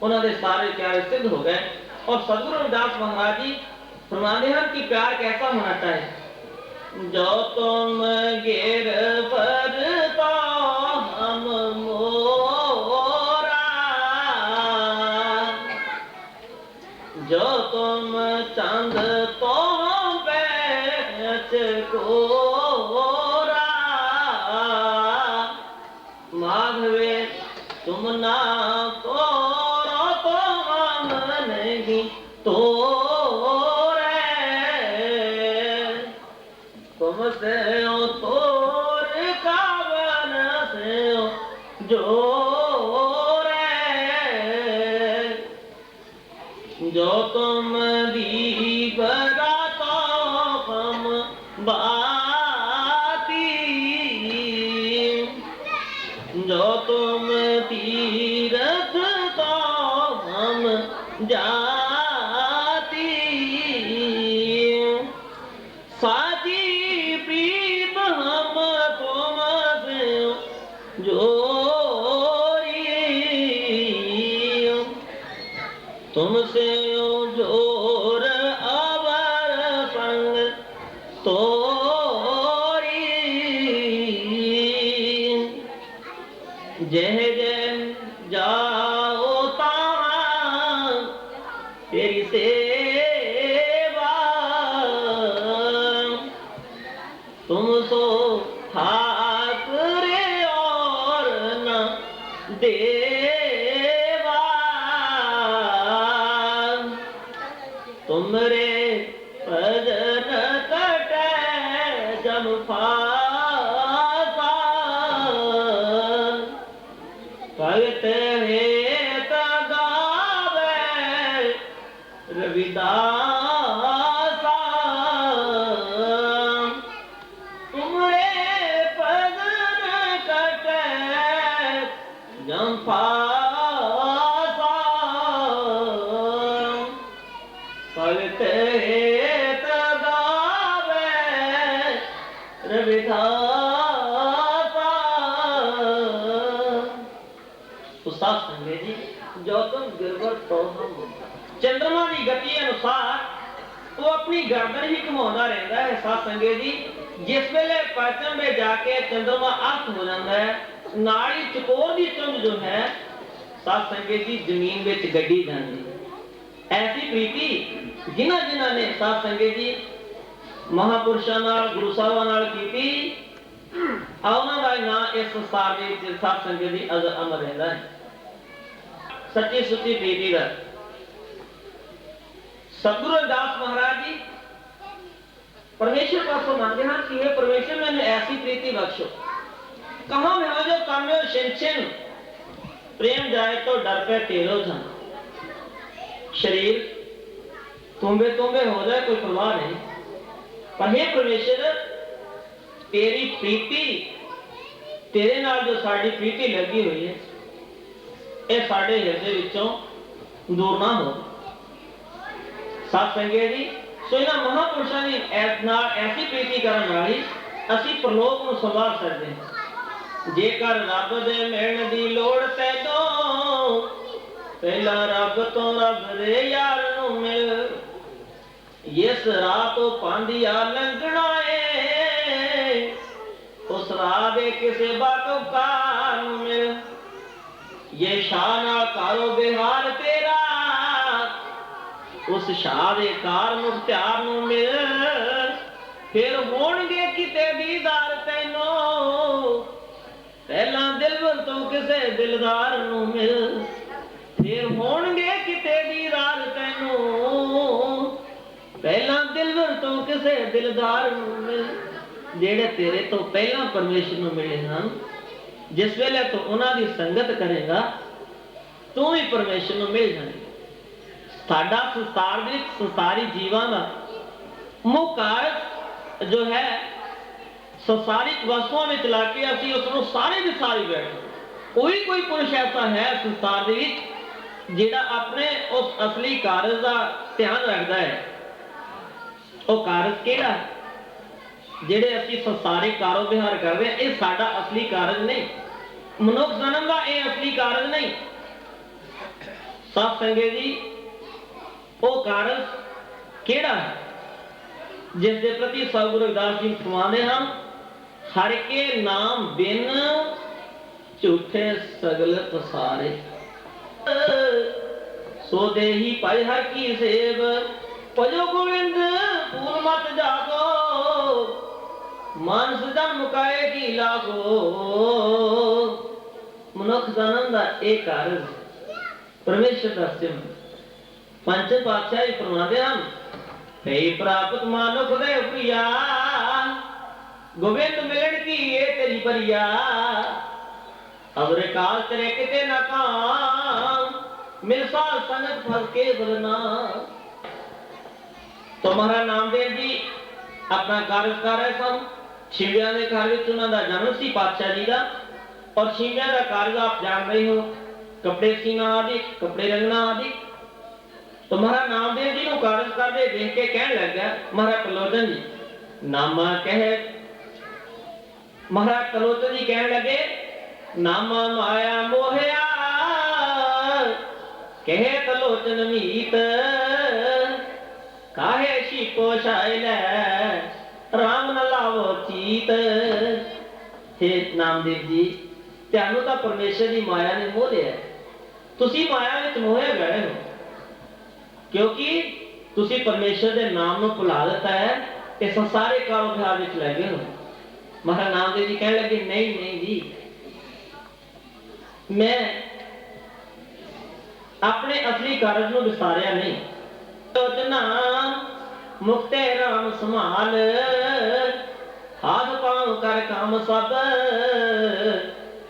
उन्होंने सारे प्यार सिद्ध हो गए। और सतगुरु रविदास महाराज जी फरमाते हैं कि प्यार कैसा होना चाहिए। जो तुम गिर पड़ता हम मोरा, जो तुम चंद तो बेच कोरा, माधवे तुम ना कोरो तो हम नहीं तो तुमसे तोर कावन से जो जो तुम दीप रातो हम बाती, जो तुम तीरथ तो हम जाती, साची प्रीत हम तुमसे जोरी, तुमसे जोर अवर संग जाओ तां तेरी सेवा तुम सो ठाकुर और न देवा तुमरे भजन कटे जम फासा भगत हेत गावे रविदासा तुमरे भजन कटे जम फासा भगत हेत गावे रविदासा उस्ताद संगे जी जो तुम गिरवर तो हम चंद्रमा की गति अनुसार वो अपनी गर्दन ही घुमाता रहता है साथ संगे जी जिस वेले पश्चिम में जाके चंद्रमा अस्त हो जाता है नाड़ी चकोर की चुंझ जो है साथ संगे जी जमीन में गड्डी जाती ऐसी प्रीति जिन्हां जिन्हां ने साथ संगे जी महापुरुषां नाल गुरु साहिबां नाल कीती ਉਹਨਾਂ ਦਾ ਨਾਂ ਇਸ ਸੰਸਾਰ ਦੇ ਵਿੱਚ ਸਾਧ ਸੰਗਤ ਦੀ ਅਮਰ ਰਹਿੰਦਾ ਹੈ ਸੱਚੀ ਸੁੱਚੀ ਪ੍ਰੀਤੀ ਦਾ सतगुरु रविदास महाराज जी परमेश्वर पासों मांगते हैं कि हे परमेश्वर मैंने ऐसी प्रीति बख्शो कहां में हो जो काम में छिन छिन प्रेम जाए तो डर पे तेरो धन शरीर तुम्बे तुम्बे हो जाए कोई परवाह नहीं पर हे परमेश्वर तेरी प्रीति तेरे नाल जो साडी प्रीति लगी हुई है ये साडे हृदय विचों दूर ना हो साथ संगत जी सो इन्हां महापुरुषां दी ऐसी प्रीति करन नाल ही असीं परलोक नूं संवार सकदे हां जेकर रब दे मिलण दी लोड़ तैनों पहला रब तो रब दे यार नूं मिल इस राह तो पांदिया लंघना है उस राह दे किसे बाकवकार नूं मिल ये शाह नाल कारो बिहार तेरा उस शाह दे कार मुख्तियार नूं मिल फिर होणगे किते दीदार तैनों पहला दिलवर तो किसे दिलदार नूं मिल फिर होणगे किते दीदार तैनों पहला दिलवर तो किसे दिलदार नूं मिल जेड़े तेरे तो पहला परमेश्वर नूं मिले हन जिस वेले तो उन्हां दी संगत करेगा तू भी परमेश्वर नूं मिल जाएगा साडा संसार दे संसारी जीवां दा मुख कारज जो है संसारिक वस्तुओं में ला के असीं उसनूं सारे दे सारे बैठे कोई कोई पुरुष ऐसा है संसार दे विच जिहड़ा अपने उस असली कारज दा ध्यान रखदा है वो कारज किहड़ा जिहड़े असीं संसारिक कारो विहार करदे ये साडा असली कारज नहीं मनुख जन्म दा ये असली कारज नहीं साथ संगत जी वो कारज केड़ा है जिस दे प्रति सतगुरु रविदास जी फरमाते हैं हर के नाम बिन झूठे सगल पसारे सो देही पाई हर की सेव भजो गोविंद पूर मत जागो मानस जन मुकाए की लागो मनुख जन्म दा एक कारज परमेश्वर दा सिमरन पंच पातशाही फरमाते हैं हे प्राप्त मानुख दे प्रिया गोविंद मिलन की ये तेरी परिया अवरे काल तेरे किते न काम मिल साल संगत फस के बलना तो महाराज नामदेव जी अपना कार्य कर रहे सन छिंबिया के घर में उन्हों का जन्म सी पातशाह जी का और छिंबिया का कार्य आप जान रहे हो कपड़े सीना आदि कपड़े रंगना आदि तो महाराज नामदेव जी को कार्य करते देख के कहने लग गया महाराज कलोचन जी नामा कहे महाराज कलोचन जी कहने लगे नामा माया मोहया कहे कलोचन मीत काहे शिको शाइल राम न लावो चीत हे नामदेव जी त्यानू तो परमेश्वर की माया ने मोह लिया ਤੁਸੀਂ ਮਾਇਆ ਵਿੱਚ ਮੋਹੇ ਗਏ ਹੋ, ਕਿਉਂਕਿ ਤੁਸੀਂ ਪਰਮੇਸ਼ਰ ਦੇ ਨਾਮ ਨੂੰ ਭੁਲਾ ਦਿੱਤਾ ਹੈ ਤੇ ਸੰਸਾਰਿਕ ਕਾਰੋਬਾਰ ਵਿੱਚ ਲੈ ਗਏ ਹੋ। ਮਹਾਰਾਜ ਨਾਮਦੇਵ ਜੀ ਕਹਿਣ ਲੱਗੇ ਨਹੀਂ ਨਹੀਂ ਜੀ, ਮੈਂ ਆਪਣੇ ਅਸਲੀ ਕਾਰਜ ਨੂੰ ਵਿਸਾਰਿਆ ਨਹੀਂ। ਤੋਜਨਾ ਮੁਕਤੇ ਰਾਮ ਸੰਭਾਲ, ਹਾਥ ਪਾਉ ਕਰ ਕੰਮ ਸਭ,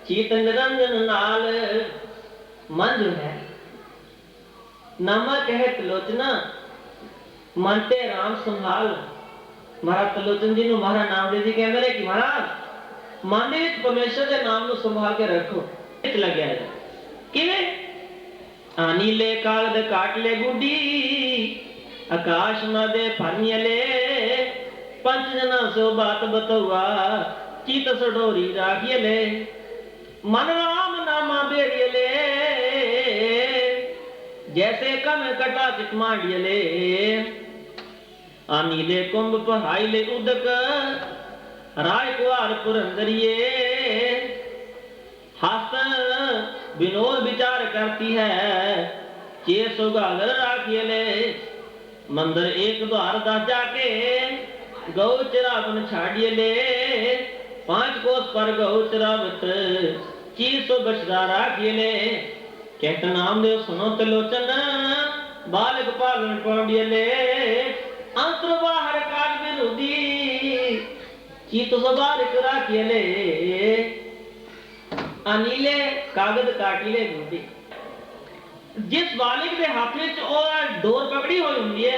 ਚੀਤ ਨਿਰੰਜਨ ਨਾਲ। ਮਨ ਜੋ ਹੈ ਨਾਮਾ ਕਹੇ ਤਲੋਚਨਾ, ਮਨ ਤੇ ਰਾਮ ਸੰਭਾਲ। ਮਹਾਰਾਜ ਤਲੋਚਨ ਜੀ ਨੂੰ ਮਹਾਰਾਜ ਨਾਮਦੇਵ ਜੀ ਕਹਿੰਦੇ ਨੇ ਕਿ ਮਹਾਰਾਜ ਮਨ ਦੇ ਵਿੱਚ ਪਰਮੇਸ਼ਰ ਦੇ ਨਾਮ ਨੂੰ ਸੰਭਾਲ ਕੇ ਰੱਖੋ। ਇਸ ਲੱਗਿਆ ਹੈ ਕਿਵੇਂ? नीले कागद काट ले गुडी, आकाश न दे फनियले, पंच जना सो बात बतवा, चित सडोरी राखियले, मन राम नामा बेरियले, जैसे कम कटा चित मांडियले। नीले कुंभ पहाइले उदक, राय कुआर पुरंदरिये, हस्त विनोद विचार करती है, चे सुगागर राखिए ले। मंदिर एक द्वार दस जाके, गौ चरावन छाड़िए ले, 5 कोस पर गौ चरावत, 300 बछड़ा राखिए ले। कहत नामदेव सुनो त्रिलोचन, बालक पालन पाउंडिए ले, अंतर बाहर काज विरोधी, चीत सबारिक राखिए ले। अनीले कागज काटिले गुड्डी, जिस बालिक के हाथ में डोर पकड़ी हुई होंगी है,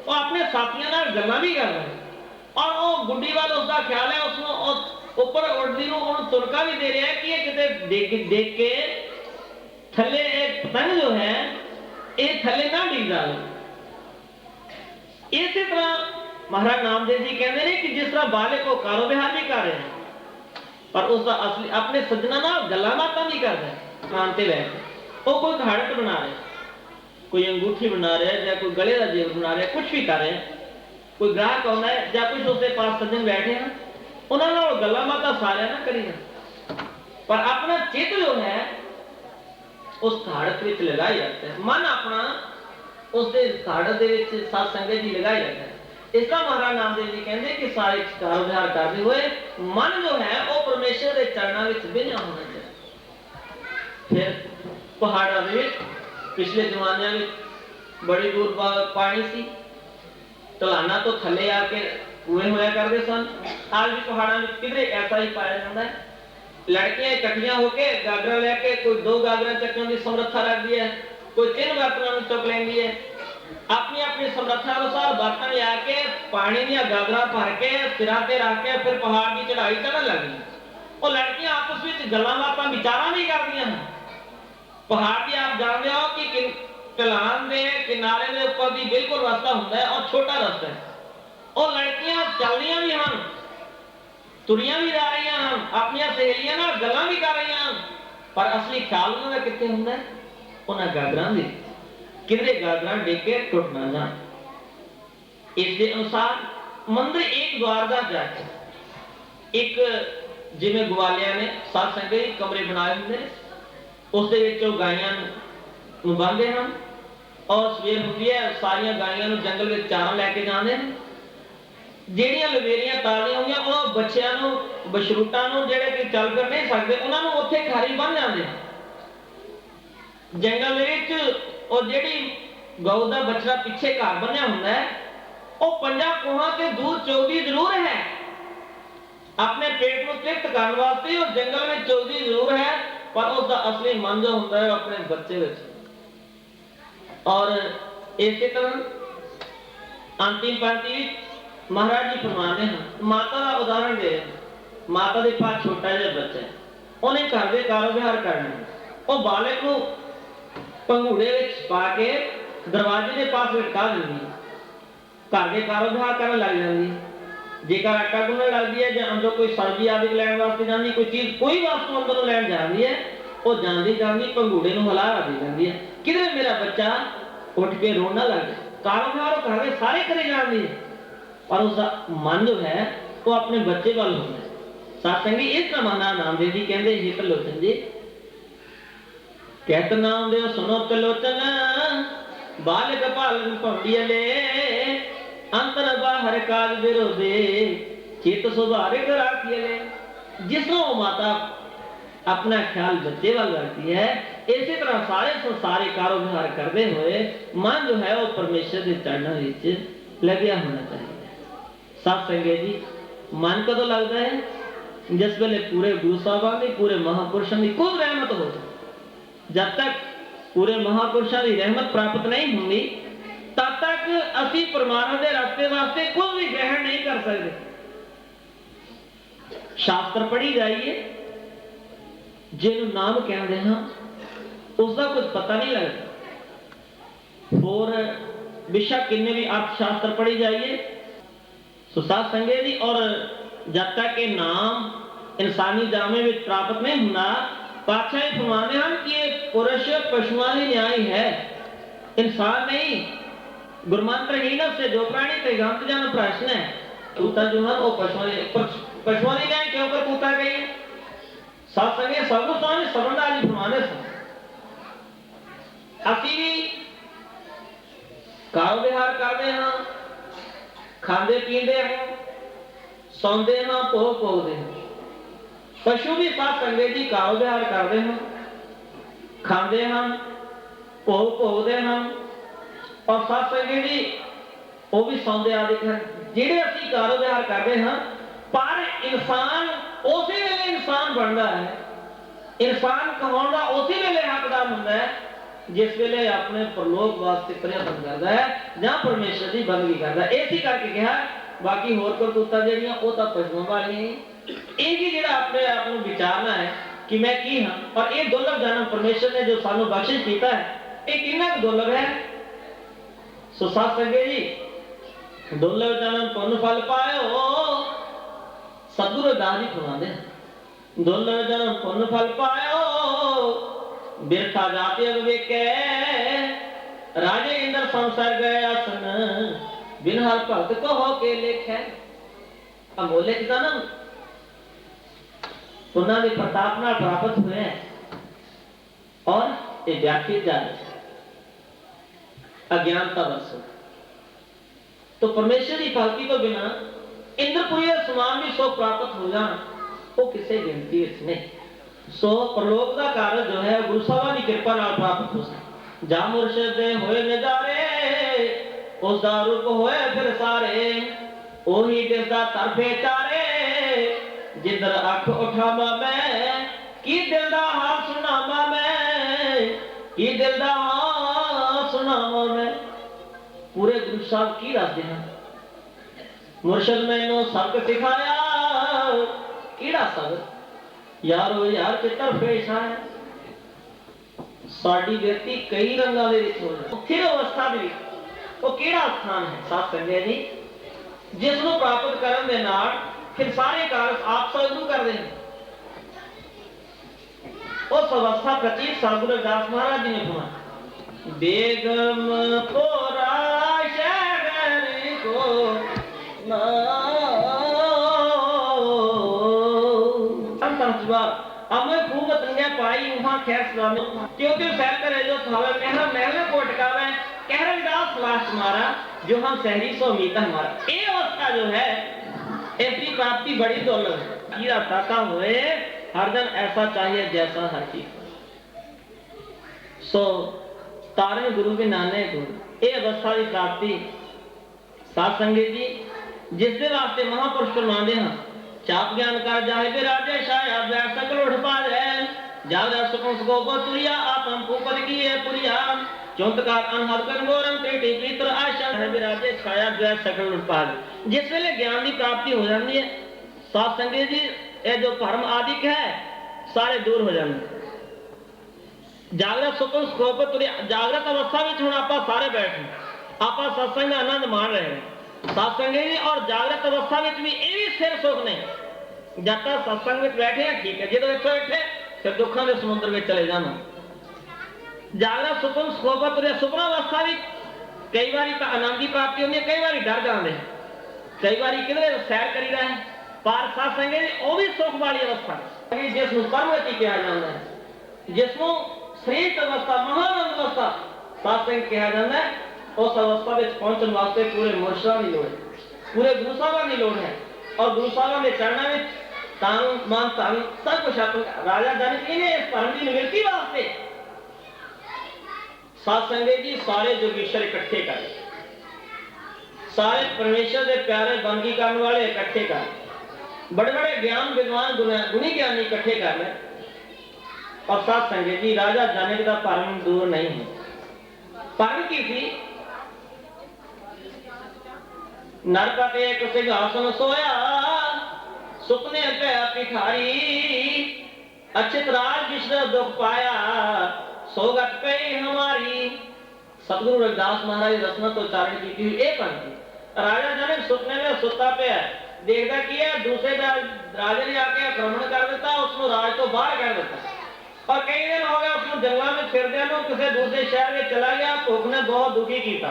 वो अपने साथियों नाल गल्लां भी कर रहा है और वो गुड्डी वाला उसका ख्याल है, उसको ऊपर उड़दी नूं उहनूं तुरका भी दे रहा है कि ये किते देख के थल्ले एक पतंग जो है ये थल्ले ना डिग जाए। इसी तरह महाराज नामदेव जी कहते हैं कि जिस तरह बालिक को कारोबार भी कर रहे हैं पर उसका असली अपने सज्जना ना गल्लां बातां नहीं कर रहे, मानते बैठ वो कोई घाड़त बना रहे, कोई अंगूठी बना रहे या कोई गले का जेब बना रहे, कुछ भी कर रहे हैं। कोई ग्राहक आना है या कुछ उसके पास सज्जन बैठे हैं, उन्होंने गल्लां बातां सारे ना करी ना, पर अपना चित जो है उस घाड़त में लगाई जाता है, मन अपना उस घाड़त के साथ संगत जी लगाई जाता है। इसका महाराज नामदेव जी कहते कि सारे कारोबार करते हुए मन जो है वो परमेश्वर के चरणों में बिन्या होना चाहिए। फिर पहाड़ों में पिछले जमाने में बड़ी दूर पानी सी, ढलाना तो थले आके कुएं होया करते सन। आज भी पहाड़ों में किधरे ऐसा ही पाया जाता है। लड़कियां इकट्ठियां होके गागरा लेके, कोई 2 गागरा चकने की समर्था रख दी है, कोई 3 बर्तनों में चुक लेंगी है, अपनी अपनी समर्था अनुसार बर्तन लेके पानी दिया गागरा भर के सिरा ते रख के फिर पहाड़ की चढ़ाई चढ़न लगी। और लड़कियां आपस में गल्लां बातां विचारां नहीं करदियां हैं। पहाड़ की आप जानते हो कि ढलान के किनारे के ऊपर भी बिल्कुल रास्ता होता है और छोटा रास्ता है, और लड़कियां चलदियां भी हैं, तुरियां भी जा रही हैं, अपनी सहेलियां नाल गल्लां भी कर रही हैं, पर असली ख्याल उन्हां दा कित्थे हुंदा है? उन्हां गागरां दे किधरे गागरां डिग के टुट ना जाण। इसके अनुसार मंदिर एक द्वार दा जाके, एक जिवें ग्वालिया ने सात संगे कमरे बनाए हुंदे ने, उस दे विच गाइयां नूं बांधदे हन और सवेर हुंदी है सारियां गाइयां नूं जंगल विच चारण लैके जांदे ने। ਜਿਹੜੀਆਂ ਲਵੇਰੀਆਂ ਤਾਲੀਆਂ ਹੋਈਆਂ ਉਹ ਬੱਚਿਆਂ ਨੂੰ ਬਸ਼ਰੂਟਾਂ ਨੂੰ ਜਿਹੜੇ ਕਿ ਚੱਲ ਫਿਰ ਨਹੀਂ ਸਕਦੇ ਉਹਨਾਂ ਨੂੰ ਉੱਥੇ ਖਾਰੀ ਬਣ ਜਾਂਦੇ ਜੰਗਲ ਦੇ ਵਿੱਚ। ਉਹ ਜਿਹੜੀ ਗਊ ਦਾ ਬੱਚਾ ਪਿੱਛੇ ਘਰ ਬਣਿਆ ਹੁੰਦਾ ਹੈ ਉਹ 5 ਕੋਹਾਂ ਤੇ ਦੂਰ ਚੌਦੀ ਜ਼ਰੂਰ ਹੈ, ਆਪਣੇ ਪੇਟ ਨੂੰ ਤ੍ਰਿਪਤ ਕਰਨ ਵਾਸਤੇ ਉਹ ਜੰਗਲ ਵਿੱਚ ਚੌਦੀ ਜ਼ਰੂਰ ਹੈ, ਪਰ ਉਸ ਦਾ ਅਸਲੀ ਮਨ ਜੋ ਹੁੰਦਾ ਹੈ ਆਪਣੇ ਬੱਚੇ ਵਿੱਚ। ਔਰ ਇਸੇ ਤਰ੍ਹਾਂ ਅੰਤਿਮ ਪੰਕਤੀ महाराज जी फरमाते हैं, माता का उदाहरण दे रहे हैं। माता के पास छोटा जिहा बच्चा है, उन्हें घर के कारोबार करना, और बालक को पंघूड़े विच पा के दरवाजे के पास लटका देंदी है, घर के कारोबार करने लग जाती है। जेकर आटा गुन्नण लगती है या अंदर कोई सब्जी आदि लैण वास्ते जाती, कोई चीज कोई वस्तु अंदरों लैण जाती है, वो जाती जाती पंघूड़े नूं हिला दी जाती है, किधरे मेरा बच्चा उठ के रोना लग जाए। कारोबार घर के सारे करे जाती है, और उसका मन जो है वो अपने बच्चे वाल होता है। सत्संगी इस तरह महाराज नामदेव जी कहते हे त्रिलोचन जी, कहत नाम देव सुनो त्रिलोचन बालक पालन पौड़ियले अंतर बाहर काज विरोधे चित सुधारिक राखियले। जिसनो माता अपना ख्याल बच्चे वाल रखती है, इसी तरह सारे संसारी कारोबार करते हुए मन जो है वो परमेश्वर के चरणों विच लग्या होना चाहिए। सब संगत जी, मन कदों लगता है जिस वेले पूरे गुरु साहबान की, पूरे महापुरुषों की खूब रहमत हो। जब तक पूरे महापुरुषों की रहमत प्राप्त नहीं होगी तब तक असी परमात्मा के रास्ते वास्ते कोई भी ग्रहण नहीं कर सकते। शास्त्र पढ़ी जाइए, जिन्होंने नाम कहते हैं उसका कुछ पता नहीं लगता। और बेशक किन्ने भी अर्थशास्त्र पढ़ी जाइए, सुसाद संगे जी, और जब तक ये नाम इंसानी जामे में प्राप्त नहीं होना, पातशाही फरमाते हैं कि ये पुरुष पशुओं की न्याय है, इंसान नहीं। गुरमंत्रहीन से जो प्राणी पैगंत जन प्रश्न है, तूता जो है वो पशुओं की न्याय क्यों कर तूता गई है। साथ संगे सब स्वामी सबरदास जी फरमाने सन, असी भी कारो विहार करते हैं, खाते पीते हैं, सौंदे हैं, भोगते हैं। पशु भी साथ संगत जी कारो विहार करते हैं, खाते हैं, भोगते हैं, और साथ संगत जी वो भी सौंदे आदि हैं। जिहड़े असी कारो विहार करते हैं, पर इंसान उसी वेले इंसान बनता है, इंसान कहाउण दा उसी वेले हकदार होंदा है जिस वेले अपने परलोक वास्ते प्रयत्न करता है जां परमेश्वर की बंदगी करता है। इसी करके कहा, बाकी होर करतूतां जिहड़ियां वो तां पशुओं वालियां ही। ये भी जिहड़ा अपने आप को विचारना है कि मैं की हाँ, और ये दुर्लभ जन्म परमेश्वर ने जो सानू बख्शिश कीता है, ये कितना दुर्लभ है। सो साथ संगत जी, दुर्लभ जन्म पुण्य फल पायो, सतगुरु रविदास जी फरमाते हैं, दुर्लभ जन्म पुण्य फल पायो, बिरथा जाति अग वेखे, राजे इंद्र संसार गए आसन, बिन हर भगत कहो के लेखे। अमोले का जन्म उन्होंने प्रताप नाल प्राप्त हुए हैं, और ये व्याख्या जा रही है अज्ञानता वर्ष। तो परमेश्वर की भक्ति तो बिना इंद्रपुरी समान भी सुख प्राप्त हो जाना वो किसी गिनती नहीं। सो परलोक का कार्य जो है गुरु साहब की कृपा नाल प्राप्त हो सकता। जा मुर्शिद दे होए नजारे, उसका रूप होए फिर सारे, ओही दिसदा तरफे चारे, जिधर अख उठावा मैं, की दिल दा हाल सुनावा मैं, की दिल दा हाल सुनावा मैं। पूरे गुरु साहब की रास्ते हैं, मुर्शिद मैनू सबक सिखाया, किड़ा सबक यारो यार चित्र पेश है। साडी व्यक्ति कई रंगां दे विच हो जाए, फिर अवस्था दे विच वो किहड़ा स्थान है साथ संगत जी, जिसनों प्राप्त करन दे नाल फिर सारे कार्य आप सतगुरु करदे हैं। उस अवस्था प्रति सतगुरु रविदास महाराज जी ने फरमाया, बेगम पोरा शहर को खूब तंगे पाई वहां खैर सलामत, क्योंकि सैर करे जो थावे महला महले को अटकावे, कह रविदास लास्ट मारा जो हम सहरी सो मीत हमारा। ये अवस्था जो है ऐसी प्राप्ति बड़ी दुर्लभ है। हीरा ताका हुए हर दिन ऐसा चाहिए जैसा हर चीज। सो तारे गुरु के नाने गुरु ये अवस्था की प्राप्ति सात संगत जी जिसके वास्ते महापुरुष फरमाते हैं, चाप ज्ञान कर जाए वे राजे शाया व्यास सकल उठ पाए, जागा सुकम सुगो तुरिया आत्म उपद की है पुरिया, चौंतकार अनहद कर गोरम तेटी पीतर आशा है वे राजे छाया व्यास सकल उठ पाए। जिस वेले ज्ञान की प्राप्ति हो जाती है सात संगत जी, ये जो भरम आदिक है सारे दूर हो जाते। जागृत सुकम सुगो तुरिया, जागृत अवस्था में हुण आपां सारे बैठे आपां सत्संग आनंद मान रहे हैं सत्संग जी, और जागृत अवस्था में भी ये भी सिर सुख नहीं। जब तक सत्संग में बैठे हैं ठीक है, जो इतने बैठे फिर दुखों के समुद्र में चले जाना। जागृत सुखम सुखोपत सुपना अवस्था भी कई बार आनंद की प्राप्ति होती है, कई बार डर जाते हैं, कई बार किधर सैर करी रहे हैं। पर सत्संग वो भी सुख वाली अवस्था जिसनों परमगति कहा जाता है, जिसनों श्रेष्ठ अवस्था, महान अवस्था सत्संग कहा जाता है। उस अवस्था में पहुंचने वास्ते पूरे मुर्शिदां की लोड़ है, पूरे गुरु साहिबां की लोड़ है। और गुरु साहिबां के चरणों में तन मन धन सब कुछ अपना राजा जनक इन्हें इस धर्म की निवृत्ति वास्ते सत्संग जी सारे जोगीश्वर इकट्ठे कर, सारे परमेश्वर के प्यारे बंदगी करने वाले इकट्ठे कर, बड़े बड़े ज्ञान विद्वान गुणी ज्ञानी इकट्ठे कर ले। और सत्संग जी राजा जनक का भरम दूर नहीं है। भरम की थी, नरकट एक सिंहासन सोया, सुपने पे भिखारी, अचित राज किसने दुख पाया, सोगत पे हमारी। सतगुरु रविदास महाराज रसना तो उच्चारण की थी एक पंक्ति। राजा जनक सुपने में सुता पे है, देखता किया दूसरे राजा ने आके आक्रमण कर देता, उसको राज तो बाहर कर देता। और कई दिन हो गए उसको जंगलों में फिरदे किसी दूसरे शहर में चला गया। भूख ने बहुत दुखी किया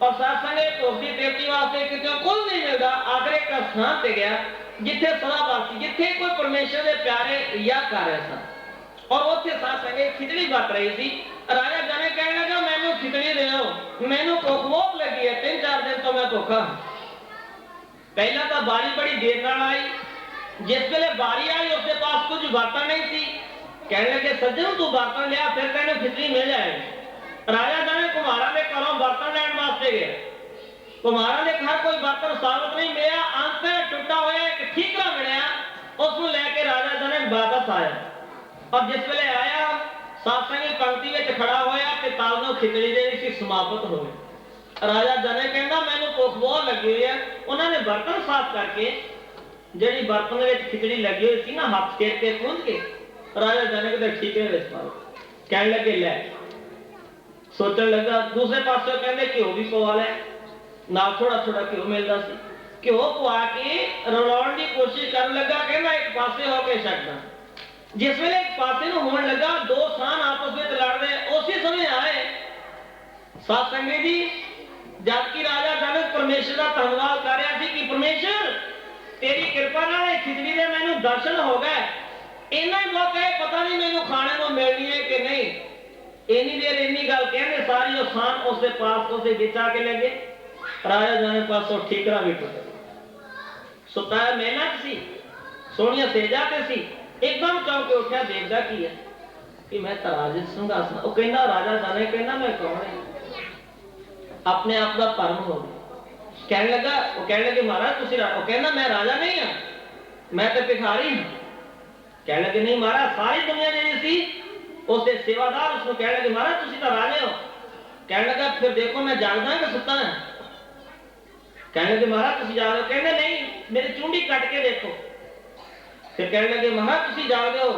और सत्संग भूख की तेजी वास्ते कितों कुल नहीं मिलता। आखिर एक स्थान से गया जिथे सदा वासी, जिथे कोई परमेश्वर के प्यारे याद कर रहे सन और उत्थे सत्संग खिचड़ी बट रही थी। राजा जनक कहने लगा मैनू खिचड़ी दो, मैनू भुख बहुत लगी है, 3-4 दिन तो मैं भुखा हूं। पहला तो बारी बड़ी देर नाल आई, जिस वेले बारी आई उसके पास कुछ बर्तन नहीं थी। कहने लगे सज्जन तू बर्तन लिया फिर तेन खिचड़ी मिल जाएगी। राजा जनक कुम्हारा के घरों बर्तन लैन वास्ते गए। कुम्हारा ने घर कोई बर्तन साबित नहीं मिला, अंत टुटा हुआ एक ठीकरा मिलया, उसको लेके राजा जनक वापस आया। और जिस वेले आया सत्संगी पंक्ति में खड़ा होया ते ताल खिचड़ी जी समाप्त हो गई। राजा जनक कहना मैनू भुख बहुत लगी हुई है। उन्होंने बर्तन साफ करके जी बर्तन में खिचड़ी लगी हुई थी ना, हाथ फेर के कूद के राजा जनक के ठीके में पा कह लगे लै। सोचने लगा दूसरे पास कहते घ्यो भी पवा लै, ना थोड़ा थोड़ा घ्यो मिलता घ्यो पवा के रलाउण की कोशिश कर लगा। कहना एक पासे होके छड्डा। जिस वेले एक पासे होने लगा दो सान आपस में लड़ रहे, उसी समय आए सत्संगी जी। जबकि राजा जनक परमेश्वर का धन्यवाद कर रहा थी कि परमेश्वर तेरी कृपा नाल खिचड़ी दे मैनू दर्शन हो गए। इन्ना ही बहुत है, पता नहीं मैनू खाने को मिलनी है कि नहीं। इन्नी देर इन्नी गल कहने सारी वो सान उसके पास उसे बिछा के लगे। राजा जनक पासों ठीकरा भी टूट सुताया मेहनत सी, सोहनिया सेजा ते सी। एकदम चौंक के उठा देखदा की है कि मैं तराजित सिंहासन। वो कहना राजा जनक कहना मैं कौन है, अपने आप का परम हो गया। कहने लगा वो कहने लगे महाराज तुसी, वो कहना मैं राजा नहीं हां, मैं तो भिखारी हूं। कहने लगे नहीं महाराज सारी दुनिया जी सी उसके सेवादार उसको कहने लगे महाराज तुसी तो राजे हो। कहने लगा फिर देखो मैं जागदा कि सुता है। कहने लगे महाराज तुसी जाग रहे हो। कहने नहीं मेरी चूंडी कट के देखो। फिर कहने लगे महाराज तुसी जाग रहे हो।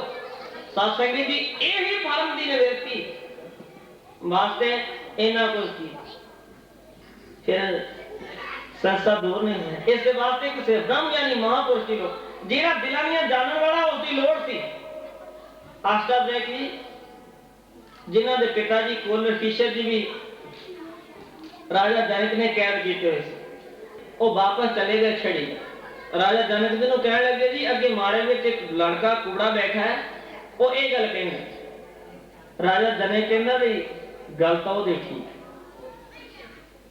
सत्संगी जी यही फर्म की निवृत्ति वास्ते इन्ना कुछ की फिर संस्था दूर नहीं है। इस वास्ते किसी ब्रह्म यानी महापुरुष की लोड़ जिहड़ा दिलां दियां जानन वाला उसकी लोड़ सी। अष्टाध्यायी की जिन्हां दे पिताजी कोलर फिशर जी भी राजा जनक ने कैद किए हुए थे, वो वापस चले गए छड़ी। राजा जनक जी कहने लगे जी अगे मारे में एक लड़का कूड़ा बैठा है, वो ये गल कहने। राजा जनक कहना भी गल तो वो देखी।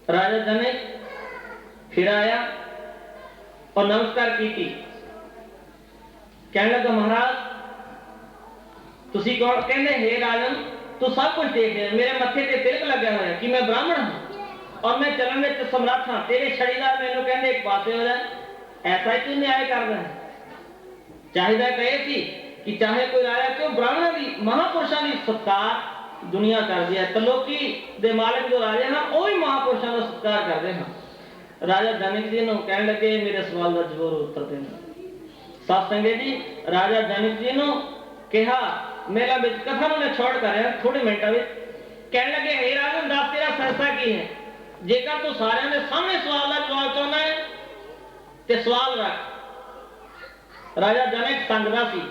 राजा जनक फिर आया और नमस्कार की थी। कहने लगा महाराज तुसी कौन। कहने हे राजन तू सब कुछ देख रहे, मेरे मत्थे ते तिलक लगा हुआ है कि मैं ब्राह्मण हूं और मैं चलन में समर्थ हां। तेरे छड़ीदार मैनू कहने एक पासे हो जाए, ऐसा ही तू न्याय कर रहा है। चाहिदा कहे थी कि चाहे कोई आया क्यों ब्राह्मण की महापुरुषों की सत्कार दुनिया कर दिया, तलोकी दे मालिक जो राजे हैं वही महापुरुषों का सत्कार कर रहे हैं। राजा जनक जी ने कहने लगे मेरे सवाल का जरूर उत्तर देना। सत्संगे जी राजा जनक जी ने कहा मेरा कथा मैं छोड़ कर थोड़े मिनटों में कहने लगे हे राजन दस तेरा संस्था की है। जेकर तू सारे के सामने सवाल का जवाब चाहना है तो सवाल रख। राजा जनक संगदा सी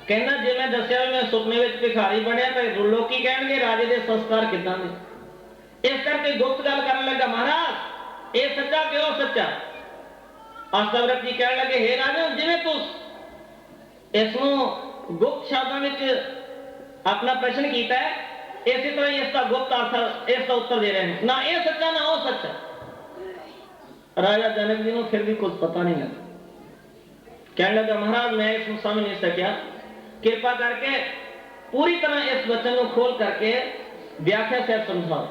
कहना जे मैं दसिया मैं सुपने में भिखारी बनया तो लोग कहेंगे राजे के संस्कार किदां ने। इस करके गुप्त गल करने लगा महाराज ये सच्चा क्यों सच्चा। अष्टव्रत जी कहने लगे हे राजा जिवें तू इसनों गुप्त शब्दों में अपना प्रश्न किया है, इसी तरह ही इसका गुप्त अर्थ इसका उत्तर दे रहे हैं, ना ये सच्चा ना वो सच्चा। राजा जनक जी को फिर भी कुछ पता नहीं लगा। कहने लगा महाराज मैं इसमें समझ नहीं सकिया, कृपा करके पूरी तरह इस वचन को खोल करके व्याख्या से समझाओ।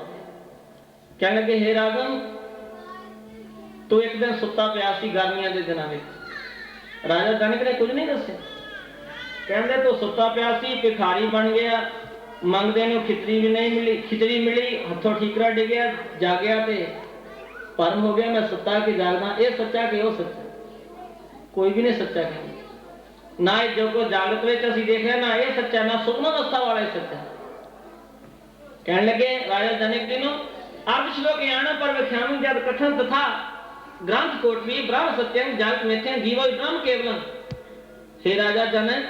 कहने लगे हे राजन तू एक दिन सुता पिया सी गर्मियों के दिनों में। राजा जनक ने कुछ नहीं दसिया। कहते तो सुता पिया सी, भिखारी बन गया, मंगदे ने खिचड़ी भी नहीं मिली, खिचड़ी मिली, हथों ठीकरा डिगया, जागया ते परम हो गया मैं सुता के जागना। ये सच्चा कि वो सच्चा? कोई भी नहीं सच्चा कहना। ना जो को जागृत में असी देख रहे ना ये सच्चा, ना सुपना अवस्था वाला ही सच्चा। कहने लगे राजा जनक जी नो अर्ध श्लोक याना पर व्याख्यान जब कथन तथा ग्रंथ कोटवी ब्रह्म सत्यम जागृत मिथ्या जीवो ब्रह्म केवलम। हे राजा जनक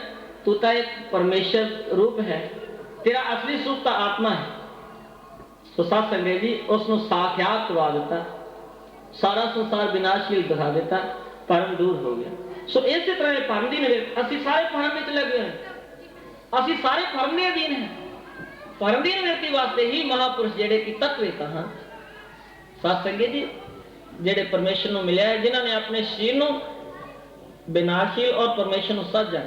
तू तो एक परमेश्वर रूप है, तेरा असली स्वरूप तो आत्मा है। तो साथ संगत जी उसको साक्षात करवा देता, सारा संसार विनाशशील दिखा देता, परम दूर हो गया। सो इस तरह परम दी ने असि सारे परम में लगे हैं, असि सारे परम के अधीन हैं। परम दी निवृत्ति वास्ते ही महापुरुष जेड़े की तत्ववेता हैं साथ संगत जी जेड़े परमेश्वर को मिले है, जिन्होंने अपने शरीर को विनाशशील और परमेश्वर को सज्जा,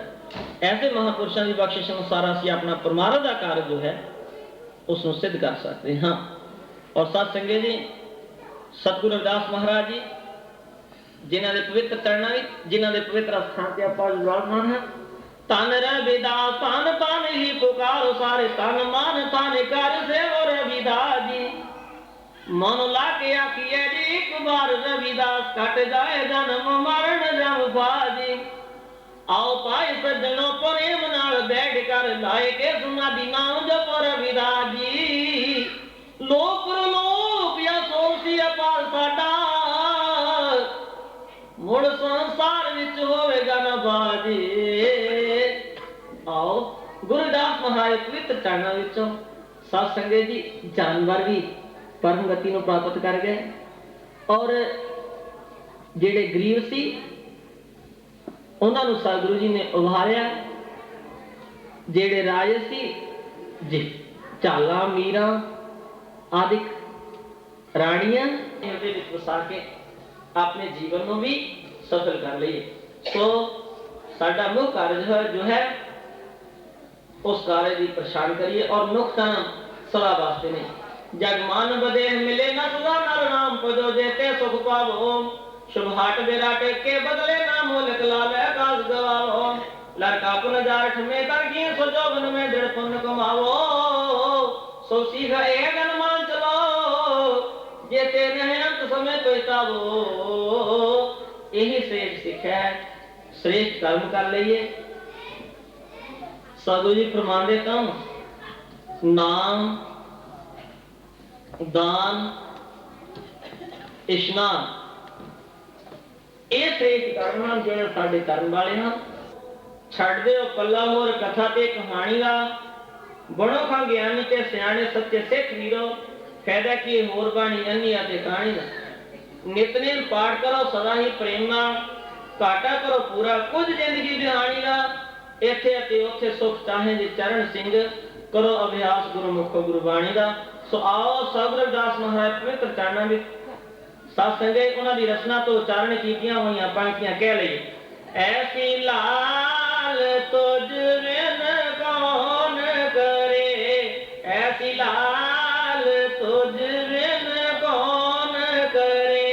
ऐसे महापुरुषों की बख्शिश अनुसार असि अपना परमार्थ का कार्य जो है उसको सिद्ध कर सकते हैं। और साथ संगत जी सतगुरु रविदास महाराज जी जिन्होंने पवित्र चरणा जिन्होंने पवित्र स्थान से आप विराजमान है। तन रविदास तन तन ही पुकारो सारे, तन मान तन कर से और रविदास जी मन लाके आखिए जी एक बार रविदास कट जाए जन्म मरण जम बाजी। आओ पाए सज्जनों प्रेम नाल बैठ कर लाए के समाधि नाम जप रविदास जी। लोक प्रलोक या सोसी अपार साडा मुड़ संसार विच होवेगा ना बाजी। आओ गुरुदास महाराज पवित्र चरणों विचों साध संगत जी जानवर भी परम गति को प्राप्त कर गए और जेड़े गरीब सी उन्होंने सतगुरु जी ने उभारिया, जेड़े राजे सी जी झाला मीरा आदि रानियां इहदे विच वसा के अपने जीवन को भी सफल कर लिए। तो साडा मुख्य कार्य जो है उस कार्य की पहचान करिए और नुकता सदा वास्ते नहीं। जग मान बदे मिले न सदा नर नाम पदो जेते सुख पावो। शुभ हाट बेराटे के बदले ना मोलक लावे काज गवाओ। लड़का पुन जारठ में कर गिए सो जोबन में जड़ पुण्य कमावो। सो सीख एक मान चलो जेते नहीं अंत समय पछतावो। यही श्रेष्ठ सिक्खा है, श्रेष्ठ कर्म कर लिए। सतगुरु जी फरमाते तुम नाम दान इशनान ये श्रेष्ठ कर्म जो साडे कर्म वाले हैं। छड़ दो पल्ला होर कथा ते कहानी का बनो खा ज्ञानी ते सियाने सच्चे सिख वीरो। फायदा की होर बाणी अन्नी आते कहानी का। नितनेम पाठ करो सदा ही प्रेम नाल, घाटा करो पूरा कुछ जिंदगी बिहानी का। इथे अते उथे सुख चाहे जी चरण सिंह, करो अभ्यास गुरु मुखो गुरबाणी का। सो आओ सतगुरु रविदास महाराज पवित्र चरणा में साथ संगत उन्होंने रचना तो उच्चारण कीतियां हुई पंक्तियां कह ली। ऐसी लाल तुझ बिन कौन करे, ऐसी लाल तुझ बिन कौन करे।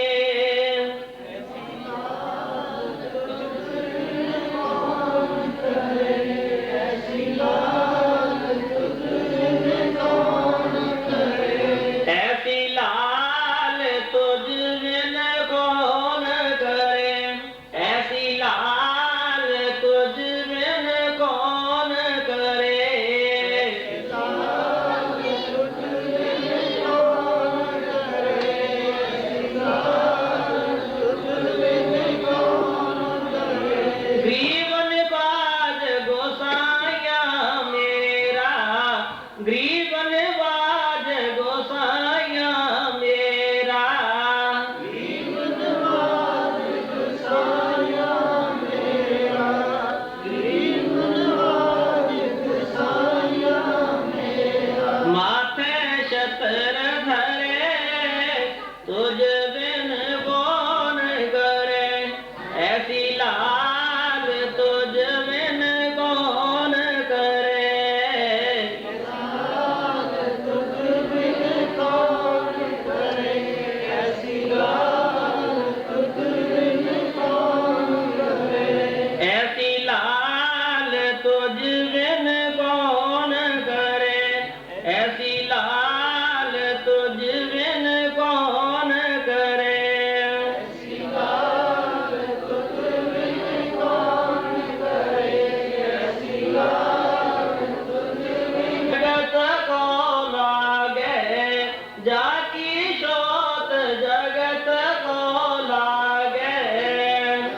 जाकी शोत जगत को लागे,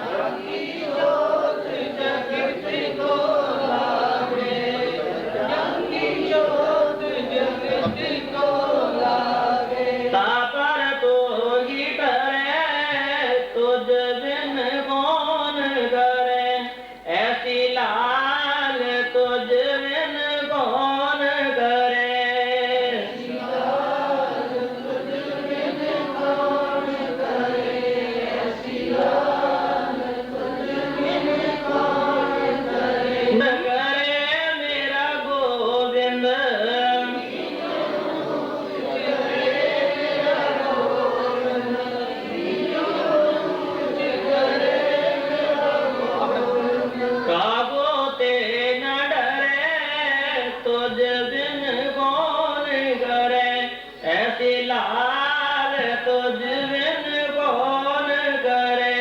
जाकी शोत जगत को लागे, जाकी शोत जगत को लागे। तापर तो ही करे तुझ बिन कौन करे, ऐसी लाल तुझ बिन कौन करे। न करे मेरा गोविंद, काबो ते न डरे तुझ बिन कौन करे, ऐसी लाल तुझ बिन कौन करे।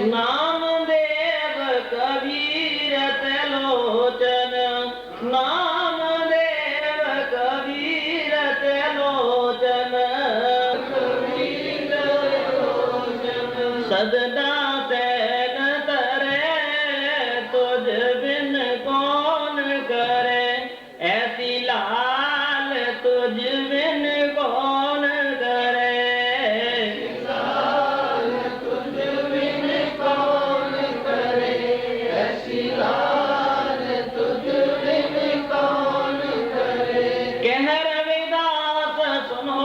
नाम देव कबीर त्रिलोचन, नाम देव कबीर त्रिलोचन, सदना सैन तरे तुझ बिन कौन करे, ऐसी लाल तुझ बिन कौन करे। कह रविदास सुनो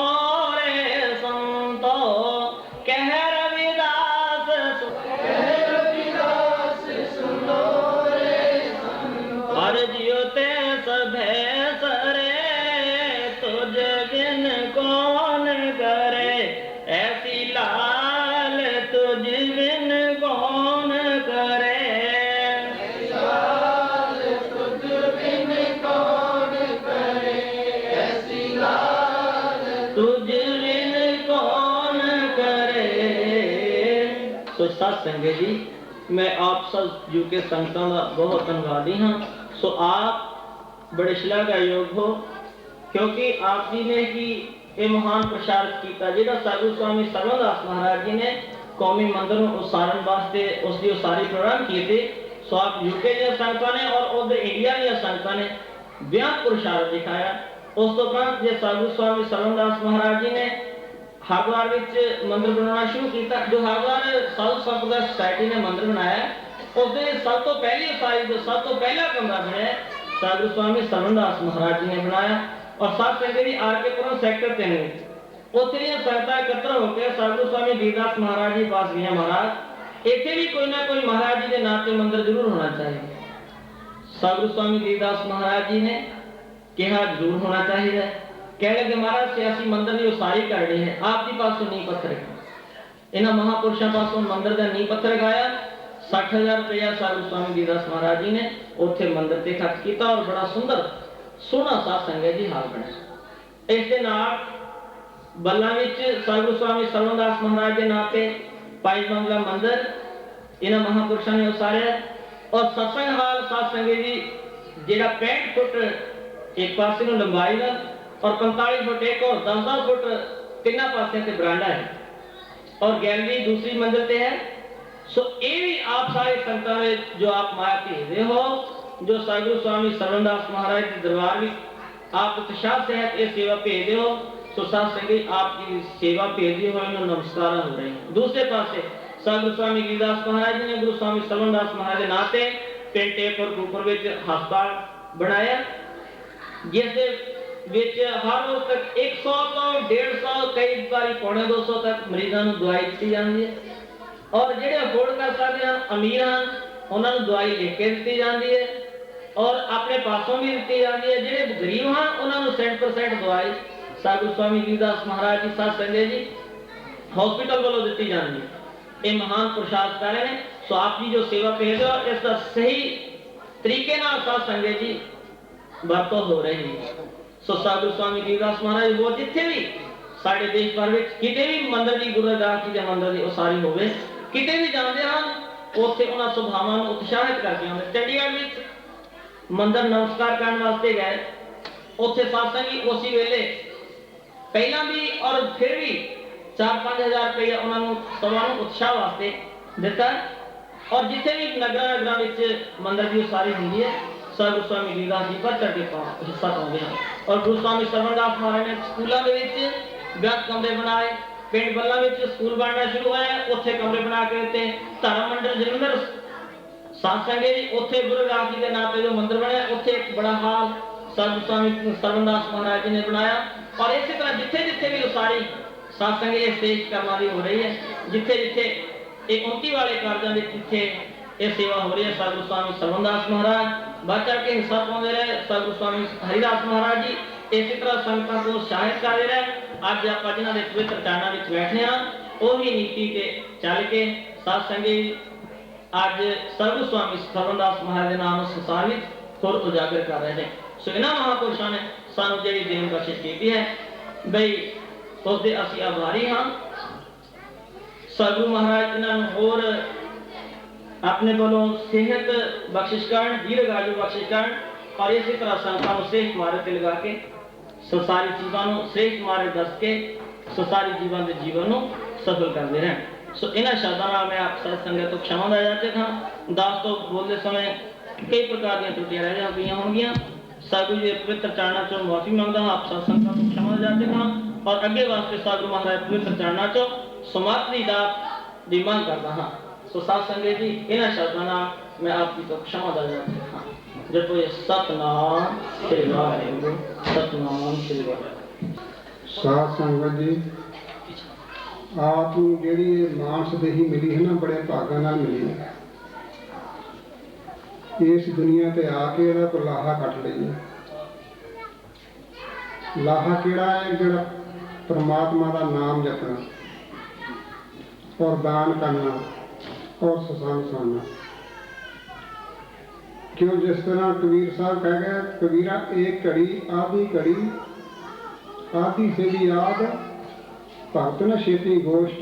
रे संतो, कह रविदास सुनो रे संतो, हर जियो ते सभे सरे तुझ बिन कौन करे, ऐसी लाल तुझ बिन कौन करे। तुझ बिन कौन करे। सो सत संगत जी, मैं आप सब जू के संगतां दा बहुत धन्नवादी हाँ। सो आप बड़े श्लाघायोग हो, क्योंकि आप जी ने ही ये महान प्रचारक किया जिहड़ा साधु स्वामी सर्वदास महाराज जी ने कौमी मंदिर में उसारण वास्ते उसकी उसारी प्रोग्राम किए थे। सो आप यूके दी संगतां ने और उधर इंडिया दी संगतां ने बेहद प्रचार दिखाया। उस तो उपरांत जे साधु स्वामी सर्वदास महाराज जी ने हरिद्वार विच मंदिर बनाना शुरू किया, जो हरिद्वार साधु संप्रदाय सोसाइटी ने मंदिर बनाया, उसके सब तो पहली उसारी जो सब तो पहला कमरा बनाया साधु स्वामी सर्वदास महाराज जी ने बनाया। और सात संगत जी आर.के. पुरम सेक्टर 3 में उत्थे दी संगतां एकत्र होकर साधु स्वामी वीरदास महाराज जी पास गया, महाराज इत्थे भी कोई ना कोई महाराज जी के नाम से मंदिर जरूर होना चाहिए। साधु स्वामी वीरदास महाराज जी ने कहा जरूर होना चाहिए। कह लगे महाराज सियासी मंदिर की उसारी करनी है, आपकी पासों नींह पत्थर इन्हां महापुरुषों पासों मंदिर का नींह पत्थर गाया। 60,000 रुपया साधु स्वामी वीरदास महाराज जी ने उत्थे मंदिर ते खर्च किया और बड़ा सुंदर सोहना साध संगत जी हाल बने। इस दे नाल बल्ला विच साधु स्वामी सर्वदास महाराज के नाम पे 5 मंगला मंदिर इन्हां महापुरुषों ने उसारिया। और सत्संग हाल साध संगत जी जिहड़ा 65 फुट एक पासे नूं लंबाई दा और 45 फुट एक और 10-10 फुट तिन्ना पासे ते बरांडा है और गैलरी दूसरी मंजिल पे है। सो ये भी आप सारे संतां जो आप माया भेजते हो, जो साधु स्वामी सर्वदास महाराज के दरबार में आप उत्साह सहित ये सेवा भेजते हो, सो साध संगत आपकी सेवा भेजते हो इन्होंने नमस्कार हो रहे हैं। दूसरे पासे साधु स्वामी वीरदास महाराज जी ने गुरु स्वामी सर्वदास महाराज के नाम से पेंटे और ऊपर विच हस्पताल बनाया, जिस विच हर रोज तक 100 तो 150 कई बारी 250 तक मरीजों को दवाई दी जाती है। और जेडे अफोर्ड कर सकते हैं अमीर हैं उन्होंने दवाई लिख के दी जाती है और अपने पासों भी दी जाती है। जेडे गरीब हैं उन्होंने 100% दवाई साधु स्वामी वीरदास महाराज जी साध संगत जी हॉस्पिटल वालों दी जाती है। ये महान पुरुषार्थ कर रहे हैं। सो आप जी जो सेवा भेज रहे हो इसका सही तरीके नाल साध संगत जी वरतो हो रही है। सो साधु स्वामी वीरदास महाराज बहुत जिथे भी साडे देश भर में किते भी मंदिर की गुरु रविदास जी के मंदिर की उसारी होवे ਕਿਤੇ ਵੀ ਜਾਂਦੇ ਹਨ ਉੱਥੇ ਉਹਨਾਂ ਸੁਭਾਵਾਂ ਨੂੰ ਉਤਸ਼ਾਹਿਤ ਕਰਕੇ ਆਉਂਦੇ। ਚੰਡੀਗੜ੍ਹ ਵਿੱਚ ਮੰਦਰ ਨਮਸਕਾਰ ਕਰਨ ਵਾਸਤੇ ਗਏ, ਉੱਥੇ ਸਤਸੰਗੀ ਉਸੇ ਵੇਲੇ ਪਹਿਲਾਂ ਵੀ ਔਰ ਫਿਰ ਵੀ 4-5 ਹਜ਼ਾਰ ਰੁਪਏ ਉਹਨਾਂ ਨੂੰ ਸਭਾ ਨੂੰ ਉਤਸ਼ਾਹ ਵਾਸਤੇ ਦਿੱਤਾ। ਔਰ ਜਿੱਥੇ ਵੀ ਨਗਰਾਂ ਵਿੱਚ ਮੰਦਰ ਦੀ ਉਸਾਰੀ ਹੁੰਦੀ ਹੈ, ਗੁਰੂ ਸਵਾਮੀ ਲੀਲਾ ਜੀ ਵੱਧ ਚੜ੍ਹ ਕੇ ਹਿੱਸਾ ਪਾਉਂਦੇ ਹਨ। ਔਰ ਗੁਰੂ ਸਵਾਮੀ ਸਰਵਨਦਾਸ ਮਹਾਰਾਜ ਨੇ ਸਕੂਲਾਂ ਦੇ ਵਿੱਚ ਵਿਅਕਤ ਕਮਰੇ ਬਣਾਏ। ਪਿੰਡ ਬੱਲਾ ਵਿੱਚ ਸਕੂਲ ਬਣਨਾ ਸ਼ੁਰੂ ਹੋਇਆ, ਉੱਥੇ ਕਮਰੇ ਬਣਾ ਕੇ ਦਿੱਤੇ। ਧਰਮ ਮੰਡਲ ਜਲੰਧਰ ਸਾਸੰਗੇ ਜੀ, ਉੱਥੇ ਗੁਰੂ ਰਾਮ ਜੀ ਦੇ ਨਾਂ ਤੇ ਜੋ ਮੰਦਰ ਬਣਿਆ, ਉੱਥੇ ਇੱਕ ਬੜਾ ਹਾਲ ਗੁਰੂ ਸਵਾਮੀ ਸਰਵਨਦਾਸ ਮਹਾਰਾਜ ਜੀ ਨੇ ਬਣਾਇਆ। ਔਰ ਇਸੇ ਤਰ੍ਹਾਂ ਜਿੱਥੇ ਜਿੱਥੇ ਵੀ ਉਸਾਰੀ ਸਾਸੰਗੇ ਸਟੇਜ ਕਰਮਾਂ ਦੀ ਹੋ ਰਹੀ ਹੈ, ਜਿੱਥੇ ਜਿੱਥੇ ਇਹ 29 ਵਾਲੇ ਕਾਰਜਾਂ ਦੇ ਜਿੱਥੇ ਇਹ ਸੇਵਾ ਹੋ ਰਹੀ ਹੈ, ਗੁਰੂ ਸਵਾਮੀ ਸਰਵਨਦਾਸ ਮਹਾਰਾਜ ਵੱਧ ਚੜ੍ਹ ਕੇ ਹਿੱਸਾ ਪਾਉਂਦੇ ਰਹੇ। ਗੁਰੂ ਸਵਾਮੀ ਹਰੀਦਾਸ ਮਹਾਰਾਜ ਜੀ ਇਸੇ ਤਰ੍ਹਾਂ ਸੰਗਤਾਂ ਨੂੰ ਉਤਸ਼ਾਹਿਤ ਕਰਦੇ ਰਹੇ। ਅੱਜ ਆਪਾਂ ਜਿਨ੍ਹਾਂ ਦੇ ਪਵਿੱਤਰ ਚਰਨਾਂ ਵਿੱਚ ਬੈਠੇ ਹਾਂ, ਉਹੀ ਨੀਤੀ ਤੇ ਚੱਲ ਕੇ ਸਾਧ ਸੰਗਤ ਅੱਜ ਗੁਰੂ ਸਵਾਮੀ ਸਰਵਨਦਾਸ ਮਹਾਰਾਜ ਦੇ ਨਾਮ ਨੂੰ ਸੰਸਾਰ ਵਿੱਚ ਹੋਰ ਉਜਾਗਰ ਕਰ ਰਹੇ ਨੇ। ਸੋ ਇਹਨਾਂ ਮਹਾਂਪੁਰਸ਼ਾਂ ਨੇ ਸਾਨੂੰ ਜਿਹੜੀ ਦੇਣ ਬਖਸ਼ਿਸ਼ ਕੀਤੀ ਹੈ, ਬਈ ਉਸਦੇ ਅਸੀਂ ਆਭਾਰੀ ਹਾਂ। ਸਤਿਗੁਰੂ ਮਹਾਰਾਜ ਇਹਨਾਂ ਨੂੰ ਹੋਰ ਆਪਣੇ ਵੱਲੋਂ ਸਿਹਤ ਬਖਸ਼ਿਸ਼ ਕਰਨ, ਦੀਰਘ ਆਯੂ ਬਖਸ਼ਿਸ਼ ਕਰਨ, ਔਰ ਇਸੇ ਤਰ੍ਹਾਂ ਸੰਗਤਾਂ ਨੂੰ ਸ੍ਰੇਸ਼ਟ ਮਾਰਗ ਤੇ ਲਗਾ ਕੇ ਸੰਸਾਰੀ ਜੀਵਾਂ ਨੂੰ ਸ੍ਰੇਸ਼ਟ ਮਾਰਗ ਦੱਸ ਕੇ ਸੰਸਾਰੀ ਜੀਵਾਂ ਦੇ ਜੀਵਨ ਨੂੰ ਸਫਲ ਕਰਦੇ ਰਹਿਣ। ਸੋ ਇਹਨਾਂ ਸ਼ਬਦਾਂ ਨਾਲ ਮੈਂ ਆਪ ਸਾਧ ਸੰਗਤ ਤੋਂ ਖਿਮਾ ਦਾ ਜਾਚਕ ਹਾਂ। ਦਾਸ ਤੋਂ ਬੋਲਦੇ ਸਮੇਂ ਕਈ ਪ੍ਰਕਾਰ ਦੀਆਂ त्रुटियां ਰਹਿ ਜਾਂਦੀਆਂ ਹੋਣਗੀਆਂ। ਸਤਿਗੁਰੂ ਜੀ ਦੇ ਪਵਿੱਤਰ ਚਰਨਾਂ ਚੋਂ ਮਾਫੀ ਮੰਗਦਾ ਹਾਂ, ਆਪ ਸਾਧ ਸੰਗਤਾਂ ਤੋਂ ਖਿਮਾ ਦਾ ਜਾਚਕ ਹਾਂ। ਔਰ ਅੱਗੇ ਵਾਸਤੇ ਸਤਿਗੁਰੂ ਮਹਾਰਾਜ ਪਵਿੱਤਰ ਚਰਨਾਂ ਚੋਂ ਸਮਰਥ ਦੀ ਦਾਤ ਦੀ ਮੰਗ ਕਰਦਾ ਹਾਂ। ਸੋ ਸਾਧ ਸੰਗਤ ਜੀ, ਇਹਨਾਂ ਸ਼ਬਦਾਂ ਨਾਲ ਮੈਂ ਆਪ ਜੀ ਤੋਂ ਖਿਮਾ ਦਾ ਜਾਚਕ ਹਾਂ। ਜਪੋ ਸਤਨਾਮ ਸ੍ਰੀ ਵਾਹਿਗੁਰੂ, ਸਤਨਾਮ ਸ੍ਰੀ ਵਾਹਿਗੁਰੂ। ਸਾਧ ਸੰਗਤ ਜੀ, ਆਪ ਨੂੰ ਜਿਹੜੀ ਮਾਨਸ ਦੇਹੀ ਮਿਲੀ ਹੈ ਨਾ, ਬੜੇ ਭਾਗਾਂ ਨਾਲ ਮਿਲੀ ਹੈ। ਇਸ ਦੁਨੀਆ ਤੇ ਆ ਕੇ ਇਹਦਾ ਕੋਈ ਲਾਹਾ ਕੱਟ ਲਈਏ। ਲਾਹਾ ਕਿਹੜਾ ਹੈ? ਜਿਹੜਾ ਪਰਮਾਤਮਾ ਦਾ ਨਾਮ ਜਪਣਾ ਔਰ ਦਾਨ ਕਰਨਾ ਔਰ ਸਤਸੰਗ ਸੁਣਨਾ। क्यों जिस तरह कबीर साहब कह गए, कबीरा एक घड़ी आदि से भी याद भगत न छेती गोष्ठ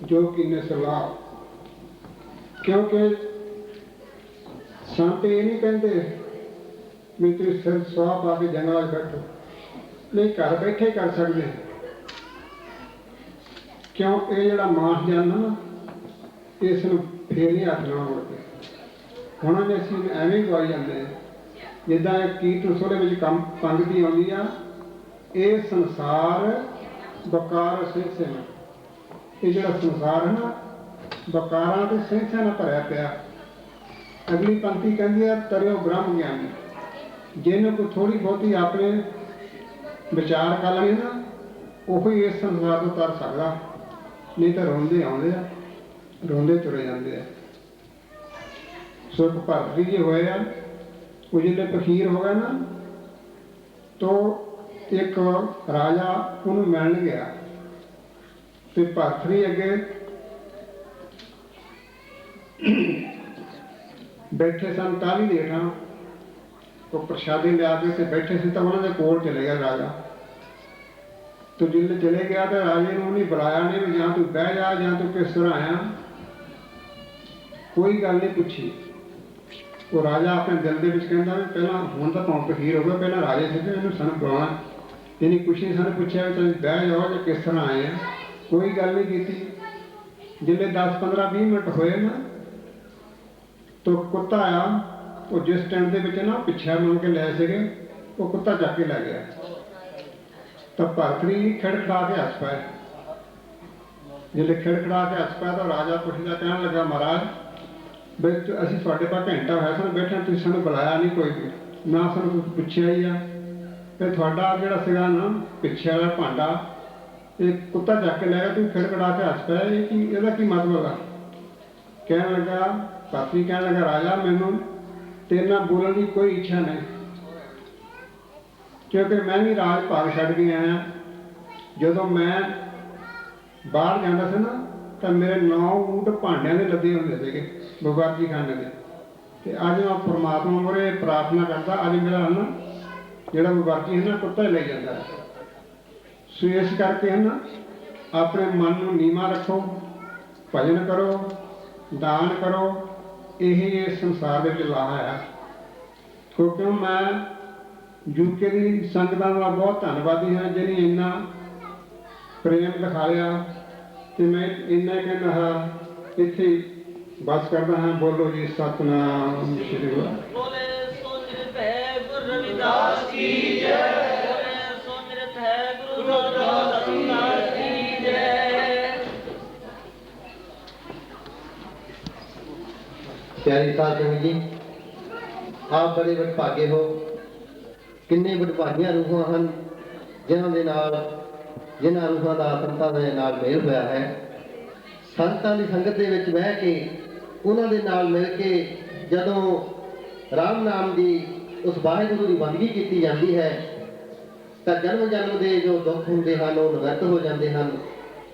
जो किन्ने सलाह। क्योंकि संत ये नहीं कहते भी तुम सिर सुहा पा के जंगल बैठो, नहीं, घर बैठे कर सकते। क्यों ये जड़ा मास जाना ना, इस फेर नहीं हथ ना मुड़ते। ਹੁਣ ਅਸੀਂ ਐਵੇਂ ਗਵਾਈ ਜਾਂਦੇ ਹਾਂ ਜਿੱਦਾਂ ਕੀਰਤਨ ਸੋਹਲੇ ਵਿੱਚ ਪੰਗਤੀ ਆਉਂਦੀ ਆ, ਇਹ ਸੰਸਾਰ ਬਕਾਰ ਸਿੰਸੇ ਨਾਲ, ਇਹ ਜਿਹੜਾ ਸੰਸਾਰ ਹੈ ਨਾ, ਬਕਾਰਾਂ ਤੇ ਸਿੰਸਿਆਂ ਨਾਲ ਭਰਿਆ ਪਿਆ। ਅਗਲੀ ਪੰਕਤੀ ਕਹਿੰਦੀ ਆ, ਤਰਿਓ ਬ੍ਰਹਮ ਗਿਆਨੀ। ਜਿਹਨੂੰ ਕੋਈ ਥੋੜ੍ਹੀ ਬਹੁਤੀ ਆਪਣੇ ਵਿਚਾਰ ਕਰ ਲੈਣੀ ਨਾ, ਉਹੀ ਇਸ ਸੰਸਾਰ ਤੋਂ ਤਰ ਸਕਦਾ, ਨਹੀਂ ਤਾਂ ਰੋਂਦੇ ਆਉਂਦੇ ਆ, ਰੋਂਦੇ ਤੁਰੇ ਜਾਂਦੇ ਆ। सो एक भरतरी जी होए हैं, वो जिले फकीर हो गए ना, तो एक राजा उन्हें मिलन गया, तो भरतरी अगे बैठे सन ताली देठा, तो प्रसादी लिया के बैठे से, तो उन्होंने कोल चले गया राजा। तो जिले चले गया तो राजे ने उन्हें बुलाया नहीं भी जहाँ तू बह जा, जहाँ तू किस तरह आया, कोई गल नहीं पूछी। वो राजा अपने दिल के कहता भी पहला हूँ तो भाव फकीर हो गया, पहला राजे से इन्होंने सानू बुलाना, इन्हें कुछ नहीं सानू पूछा भी तुम बह जाओ जो किस तरह आए हैं, कोई गल नहीं की। जिले 10-15-20 मिनट होए ना, तो कुत्ता आया, वो जिस टेंट के ना पिछा मंग के लै सके, वो कुत्ता चक के लै गया। तो भरतरी खिड़खड़ा के हस पाए। जिले खिड़खड़ा के हस पाया तो राजा पुछदा, कहने लगा, महाराज बे असीं तुहाडे पास घंटा होया सानूं बैठे, तुसीं सानूं बुलाया नहीं, कोई भी ना सानूं कुछ पुछिया ही आ। ते तुहाडा जिहड़ा सीगा ना पिछे वाला भांडा, ये कुत्ता चक के लै गया, तुसीं खिड़खड़ा के हस पाया, इहदा की मतलब है? कहण लगा, भरतरी कहण लगा, राजा मैनूं तेरे नाल बोलण की कोई इच्छा नहीं, क्योंकि मैं भी राज भाग छड्ड के आया। जदों मैं बाहर जांदा सी ना, तो मेरे 9 ऊँट भांडियां दे लदे हुंदे सीगे बगाती खाने के। तो अज मैं परमात्मा मोरे प्रार्थना करता, अज मेरा है ना जोड़ा बगाती है ना, कुत्ता ही ले जाता है। सो इस करके है ना, अपने मन को नीवा रखो, ਭਜਨ ਕਰੋ, ਦਾਨ ਕਰੋ, ਇਹੀ ਇਸ ਸੰਸਾਰ ਦੇ ਵਿੱਚ ਲਾਹਾ ਹੈ। ਕਿਉਂਕਿ ਮੈਂ ਯੂਕੇ ਦੀ ਸੰਗਤਾਂ ਦਾ ਬਹੁਤ ਧੰਨਵਾਦੀ ਹਾਂ ਜਿਹਨੇ ਇੰਨਾ ਪ੍ਰੇਮ ਦਿਖਾ ਲਿਆ, ਅਤੇ ਮੈਂ ਇੰਨਾ ਹੀ ਕਹਿੰਦਾ ਹਾਂ, ਇੱਥੇ ਬਸ ਕਰਦਾ ਹਾਂ। ਬੋਲੋ ਜੀ ਸਤਿਨਾਮ ਸ੍ਰੀ ਗੁਰੂ। बोले सो निरत है गुरु रविदास की जय। बोले सो निरत है गुरु रविदास की जय। ਪਿਆਰੀ ਸਾਧ ਸੰਗਤ ਜੀ, ਆਪ ਬੜੇ ਵਡਭਾਗੇ ਹੋ। ਕਿੰਨੇ ਵਡਭਾਗੀਆਂ ਰੂਹਾਂ ਹਨ ਜਿਨ੍ਹਾਂ ਰੂਹਾਂ ਦਾ ਸੰਤਾਂ ਦੇ ਨਾਲ ਮੇਲ ਹੋਇਆ ਹੈ। ਸੰਤਾਂ ਦੀ ਸੰਗਤ ਦੇ ਵਿੱਚ ਬਹਿ ਕੇ ਉਹਨਾਂ ਦੇ ਨਾਲ ਮਿਲ ਕੇ ਜਦੋਂ ਰਾਮ ਨਾਮ ਦੀ ਉਸ ਵਾਹਿਗੁਰੂ ਦੀ ਬੰਦਗੀ ਕੀਤੀ ਜਾਂਦੀ ਹੈ ਤਾਂ ਜਨਮ ਜਨਮ ਦੇ ਜੋ ਦੁੱਖ ਹੁੰਦੇ ਹਨ ਉਹ ਨਿਵਰਤ ਹੋ ਜਾਂਦੇ ਹਨ,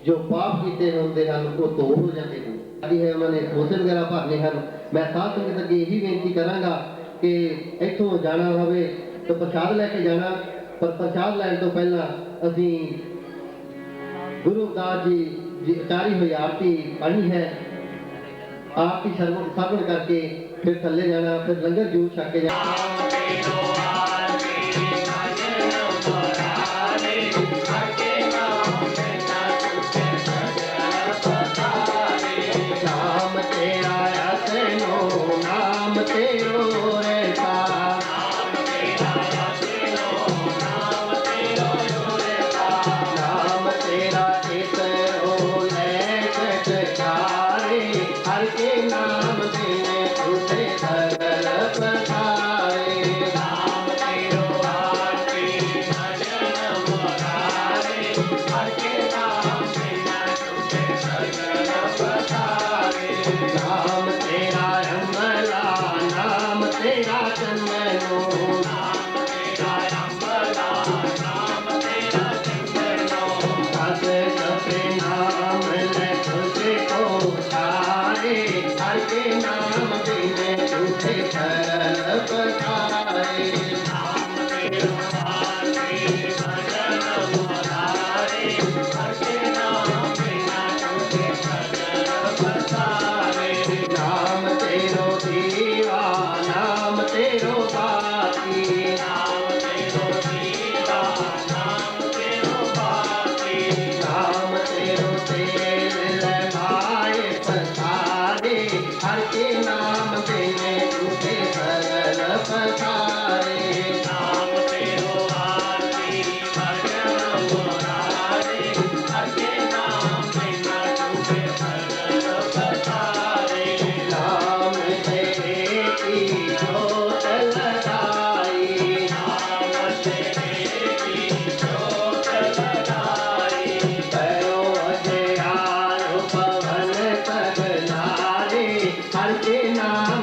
ਜੋ ਪਾਪ ਕੀਤੇ ਹੁੰਦੇ ਹਨ ਉਹ ਧੋ ਹੋ ਜਾਂਦੇ ਹਨ। ਸਾਡੀ ਹੈ ਉਹਨਾਂ ਨੇ ਖੋਸੇ ਵਗੈਰਾ ਭਰਨੇ ਹਨ। ਮੈਂ ਸਾਧ ਸੰਗਤ ਅੱਗੇ ਇਹੀ ਬੇਨਤੀ ਕਰਾਂਗਾ ਕਿ ਇੱਥੋਂ ਜਾਣਾ ਹੋਵੇ ਤਾਂ ਪ੍ਰਸ਼ਾਦ ਲੈ ਕੇ ਜਾਣਾ, ਪਰ ਪ੍ਰਸ਼ਾਦ ਲੈਣ ਤੋਂ ਪਹਿਲਾਂ ਅਸੀਂ ਗੁਰੂ ਰਵਿਦਾਸ ਜੀ ਦੀ ਉਚਾਰੀ ਹੋਈ ਆਰਤੀ ਪੜ੍ਹਨੀ ਹੈ। ਆਰਤੀ ਸਰਵਣ ਕਰਕੇ ਫਿਰ ਥੱਲੇ ਜਾਣਾ, ਫਿਰ ਲੰਗਰ ਜੂਰ ਛਕ ਕੇ ਜਾਣਾ। नाम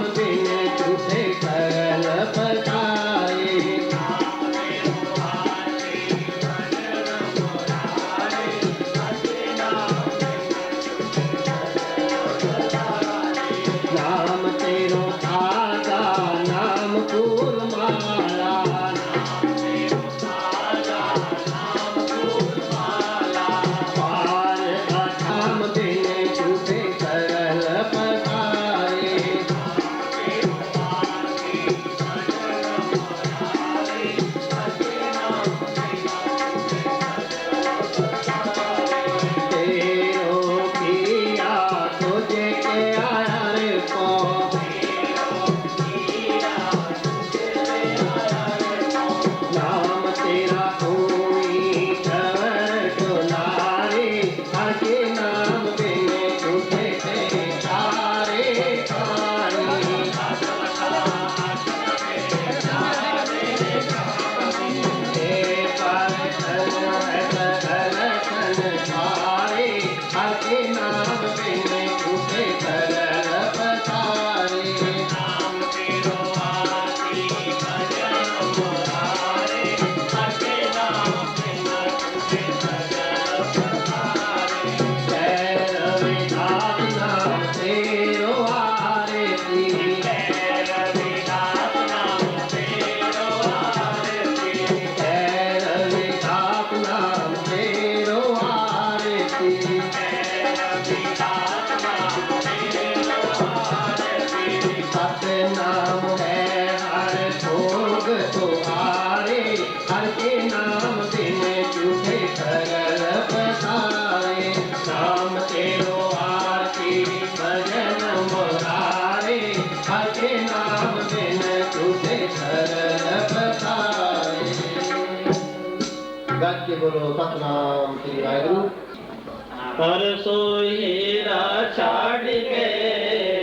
के बोलो सतनाम श्री वाहिगुरु। पर सोई हीरा छाड़ के